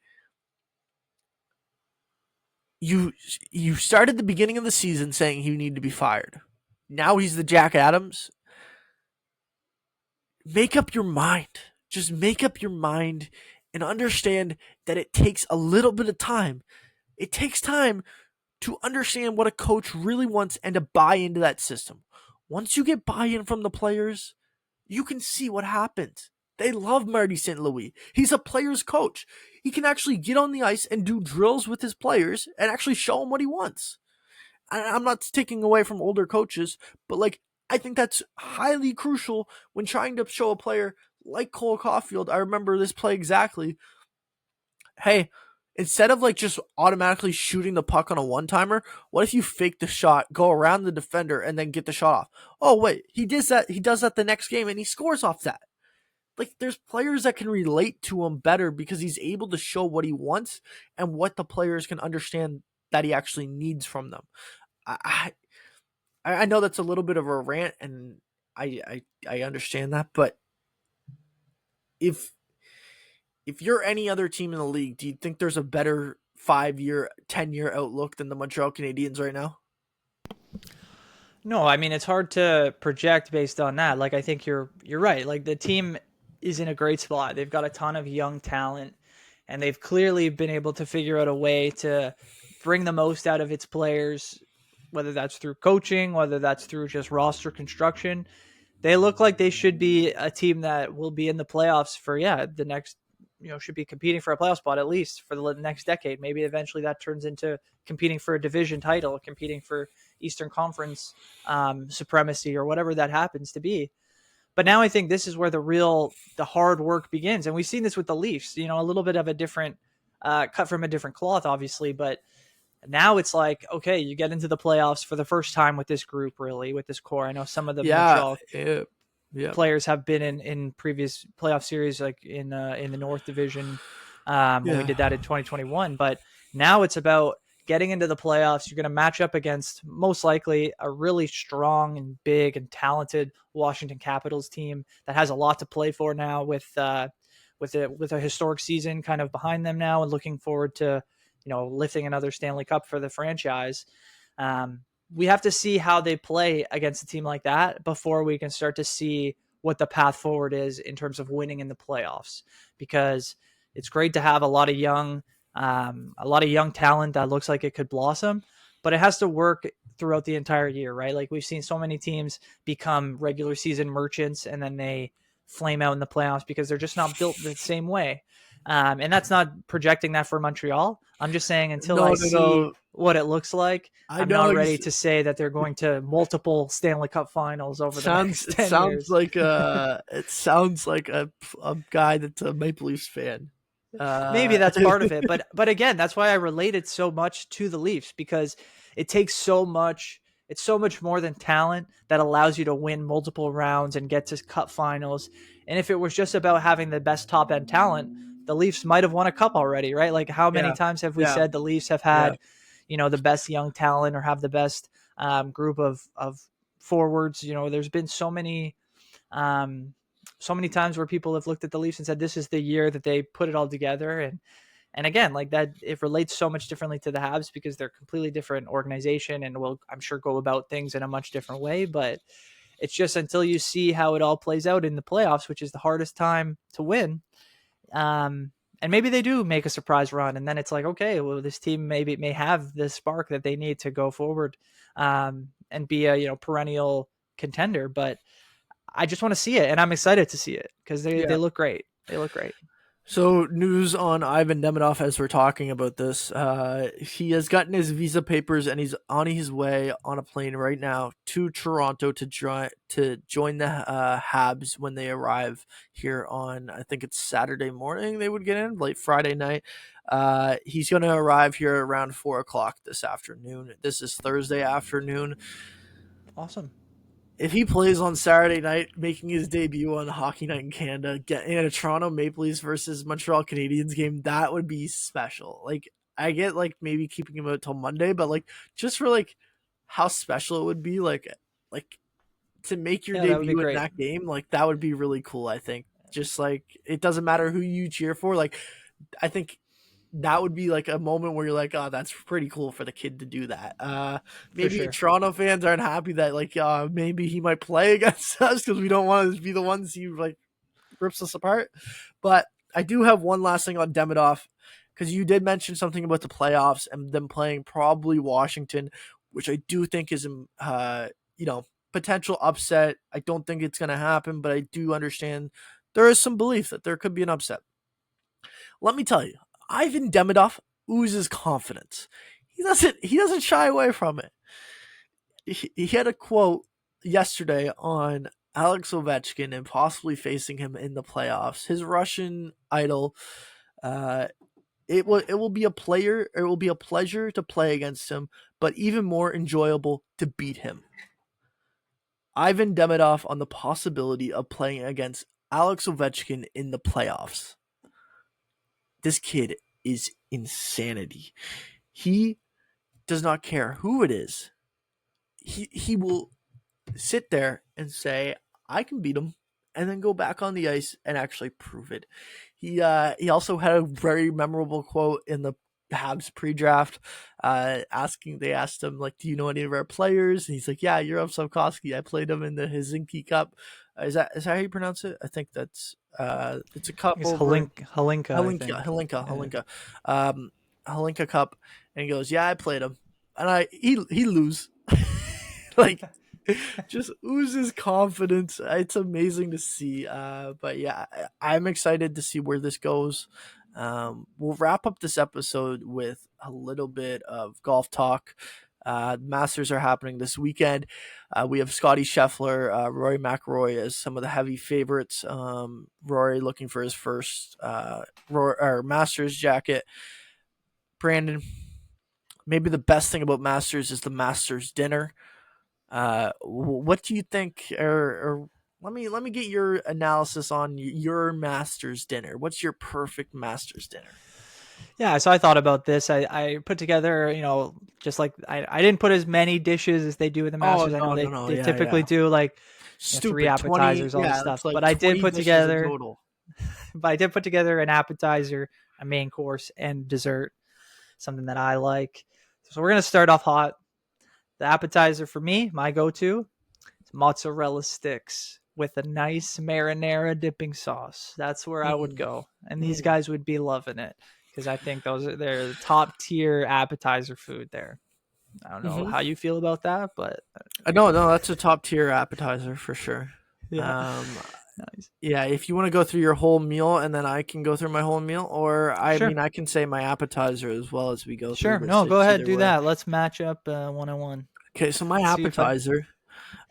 you you started the beginning of the season saying he needed to be fired. Now he's the Jack Adams. Make up your mind. Just make up your mind and understand that it takes a little bit of time. It takes time to understand what a coach really wants and to buy into that system. Once you get buy-in from the players, you can see what happens. They love Marty St. Louis. He's a player's coach. He can actually get on the ice and do drills with his players and actually show them what he wants. I'm not taking away from older coaches, but like I think that's highly crucial when trying to show a player like Cole Caulfield. I remember this play exactly. Hey, instead of like just automatically shooting the puck on a one timer, what if you fake the shot, go around the defender, and then get the shot off? Oh wait, he does that. He does that the next game, and he scores off that. Like there's players that can relate to him better because he's able to show what he wants and what the players can understand that he actually needs from them. I I know that's a little bit of a rant, and I understand that, but if if you're any other team in the league, do you think there's a better 5 year, 10 year outlook than the Montreal Canadiens right now? No, I mean it's hard to project based on that. Like I think you're right. Like the team is in a great spot. They've got a ton of young talent and they've clearly been able to figure out a way to bring the most out of its players, whether that's through coaching, whether that's through just roster construction. They look like they should be a team that will be in the playoffs for the next should be competing for a playoff spot at least for the next decade. Maybe eventually that turns into competing for a division title, competing for Eastern Conference supremacy or whatever that happens to be. But now I think this is where the hard work begins, and we've seen this with the Leafs. A little bit of a different cut from a different cloth, obviously, but now it's like, okay, you get into the playoffs for the first time with this group, really, with this core. I know some of the Yeah, Montreal yeah. players have been in previous playoff series, like in the North Division when we Yeah. did that in 2021. But now it's about getting into the playoffs. You're going to match up against most likely a really strong and big and talented Washington Capitals team that has a lot to play for now with a historic season kind of behind them now and looking forward to lifting another Stanley Cup for the franchise. We have to see how they play against a team like that before we can start to see what the path forward is in terms of winning in the playoffs. Because it's great to have a lot of young talent that looks like it could blossom, but it has to work throughout the entire year, right? Like we've seen so many teams become regular season merchants and then they flame out in the playoffs because they're just not built the same way. And that's not projecting that for Montreal. I'm just saying until I No, no, see no. what it looks like, I I'm know. not ready to say that they're going to multiple Stanley Cup finals over the Sounds. next It 10 sounds years. like a. It sounds like a guy that's a Maple Leafs fan. Maybe Uh, that's part of it, but again, that's why I relate it so much to the Leafs because it takes so much. It's so much more than talent that allows you to win multiple rounds and get to cup finals. And if it was just about having the best top end talent, the Leafs might have won a cup already, right? Like how many yeah, times have we yeah, said the Leafs have yeah. had, the best young talent or have the best group of forwards? There's been um, so many times where people have looked at the Leafs and said this is the year that they put it all together. And again, like that, it relates so much differently to the Habs because they're a completely different organization and will, I'm sure, go about things in a much different way. But it's just until you see how it all plays out in the playoffs, which is the hardest time to win. And maybe they do make a surprise run, and then it's like, okay, well, this team maybe may have the spark that they need to go forward and be a perennial contender. But I just want to see it, and I'm excited to see it because they Yeah. look great. They look great. So, news on Ivan Demidov as we're talking about this. He has gotten his visa papers and he's on his way on a plane right now to Toronto to join the Habs when they arrive here on, I think it's Saturday morning they would get in, late Friday night. He's going to arrive here around 4 o'clock this afternoon. This is Thursday afternoon. Awesome. If he plays on Saturday night, making his debut on Hockey Night in Canada, getting a Toronto Maple Leafs versus Montreal Canadiens game, that would be special. Like, I get like maybe keeping him out till Monday, but like just for like how special it would be, like to make your Yeah, that would be debut in great. that game, like that would be really cool. I think just like it doesn't matter who you cheer for. Like, I think that would be like a moment where you're like, oh, that's pretty cool for the kid to do that. For Maybe sure. Toronto fans aren't happy that like maybe he might play against us because we don't want to be the ones he like rips us apart. But I do have one last thing on Demidov because you did mention something about the playoffs and them playing probably Washington, which I do think is potential upset. I don't think it's going to happen, but I do understand there is some belief that there could be an upset. Let me tell you, Ivan Demidov oozes confidence. He doesn't shy away from it. He had a quote yesterday on Alex Ovechkin and possibly facing him in the playoffs. His Russian idol. It will be a player. It will be a pleasure to play against him, but even more enjoyable to beat him. Ivan Demidov on the possibility of playing against Alex Ovechkin in the playoffs. This kid is insanity. He does not care who it is. He will sit there and say, I can beat him, and then go back on the ice and actually prove it. He also had a very memorable quote in the Habs pre-draft, they asked him like, "Do you know any of our players?" And he's like, "Yeah, Yurov Slavkovsky. I played him in the Helsinki Cup. Is that how you pronounce it? I think that's it's a cup It's over Halinka, I think. Halinka Cup." And he goes, "Yeah, I played him, and he lose." Like, just oozes confidence. It's amazing to see. But yeah, I'm excited to see where this goes. We'll wrap up this episode with a little bit of golf talk. Masters are happening this weekend. We have Scotty Scheffler, Rory McIlroy as some of the heavy favorites. Rory looking for his first Masters jacket. Brandon, maybe the best thing about Masters is the Masters dinner. What do you think? Or let me get your analysis on your Masters dinner. What's your perfect Masters dinner? Yeah, so I thought about this. I put together, just like I didn't put as many dishes as they do with the Oh Masters. I no know no they, no they yeah typically yeah do like three stupid 20 appetizers, all this yeah stuff. it's like But I did 20 put dishes in together, total. an appetizer, a main course, and dessert, something that I like. So we're gonna start off hot. The appetizer for me, my go-to, is mozzarella sticks with a nice marinara dipping sauce. That's where I would Mm, go, and these mm, guys would be loving it because I think they're the top tier appetizer food there. I don't know mm-hmm. how you feel about that, but No, that's a top tier appetizer for sure. yeah, Um, nice. yeah, if you want to go through your whole meal and then I can go through my whole meal, or I Sure, mean, I can say my appetizer as well as we go through sure. this. No, go It's ahead, either do way. that. Let's match up one on one. Okay, so my See if I. appetizer,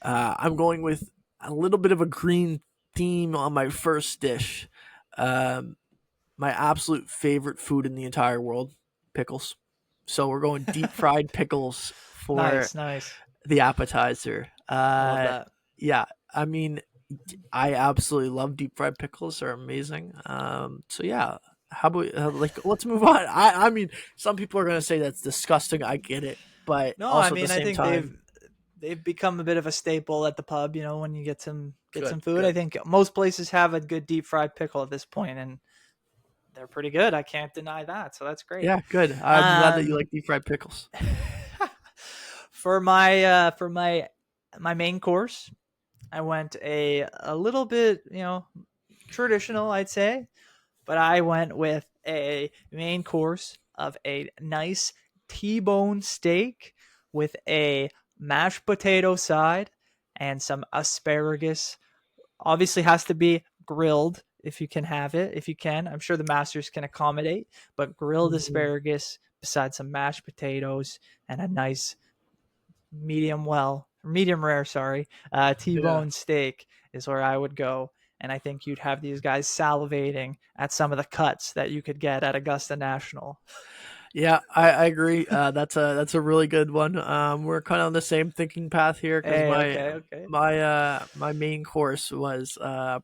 I'm going with a little bit of a green theme on my first dish. Um, my absolute favorite food in the entire world, pickles. So we're going deep fried pickles for Nice, nice. the appetizer. I love that. Yeah, I mean, I absolutely love deep fried pickles. They're amazing. So yeah, how about let's move on. I mean, some people are gonna say that's disgusting. I get it, but No, I also at the mean I same think time, they've become a bit of a staple at the pub. When you get good, some food, I good. think most places have a good deep fried pickle at this point, and they're pretty good. I can't deny that. So that's great. Yeah, good. I'm glad that you Um, like deep fried pickles. for my main course, I went a little bit traditional, I'd say, but I went with a main course of a nice T-bone steak with a mashed potato side and some asparagus. Obviously has to be grilled if you can have it. If you can, I'm sure the masters can accommodate, but grilled Mhm. asparagus beside some mashed potatoes and a nice medium rare, sorry, Yeah. T-bone steak is where I would go. And I think you'd have these guys salivating at some of the cuts that you could get at Augusta National. Yeah, I agree. That's a really good one. We're kind of on the same thinking path here because Hey, my okay, okay. my my main course was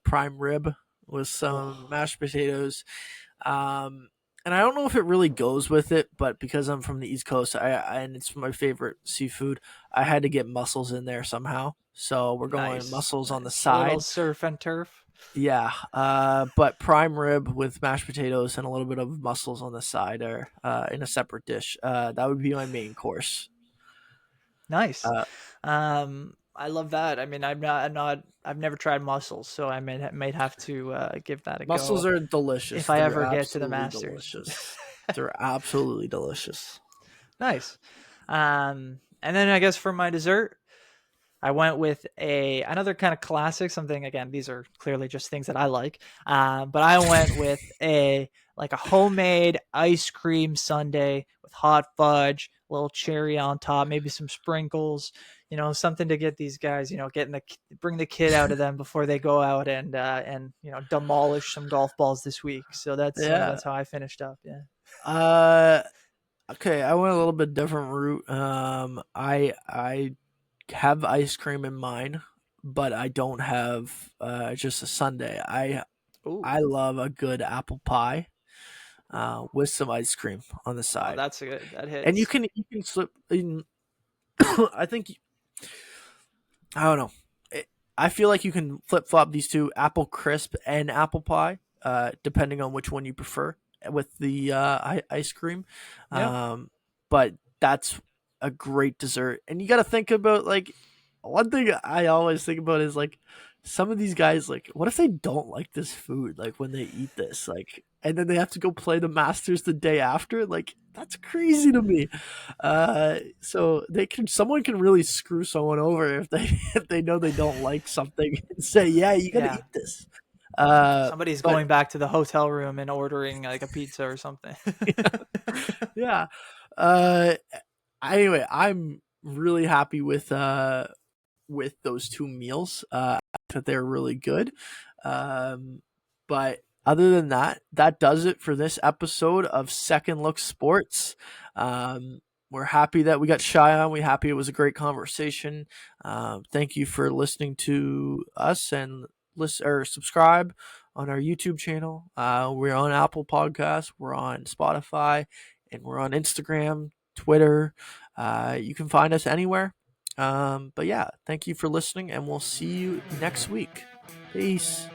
prime rib with some Oh, mashed potatoes. Um, and I don't know if it really goes with it, but because I'm from the East Coast, and it's my favorite seafood, I had to get mussels in there somehow. So we're going Nice, muscles on the nice. A little side. surf and turf. Yeah, but prime rib with mashed potatoes and a little bit of mussels on the side, or in a separate dish. That would be my main course. Nice. Uh, I love that. I mean, I've never tried mussels, so I might have to give that a Mussels go are delicious. if I They're ever get to the absolutely Masters. delicious. They're absolutely delicious. Nice. And then I guess for my dessert, I went with another kind of classic, something, again, these are clearly just things that I like. But I went with a homemade ice cream sundae with hot fudge, a little cherry on top, maybe some sprinkles, something to get these guys, bring the kid out of them before they go out and demolish some golf balls this week. So Yeah. that's how I finished up. Yeah. Uh, okay, I went a little bit different route. I have ice cream in mine, but I don't have just a sundae. Ooh. I love a good apple pie with some ice cream on the Oh, side. that's good. That And you hits. can slip in. I think I don't know. I feel like you can flip flop these two, apple crisp and apple pie, depending on which one you prefer with the ice cream. Yeah. But that's a great dessert, and you got to think about, like, one thing I always think about is, like, some of these guys, like, what if they don't like this food, like, when they eat this, like, and then they have to go play the Masters the day after, like, that's crazy to me. So someone can really screw someone over if they if they know they don't like something and say, yeah, you gotta Yeah. eat this. Uh, Somebody's but going back to the hotel room and ordering like a pizza or something. yeah. Uh, anyway, I'm really happy with those two meals. That they're really good. But other than that, that does it for this episode of Second Look Sports. We're happy that we got Shy on. We're happy it was a great conversation. Thank you for listening to us, and listen or subscribe on our YouTube channel. We're on Apple Podcasts, we're on Spotify, and we're on Instagram, Twitter. You can find us anywhere. But yeah, thank you for listening, and we'll see you next week. Peace.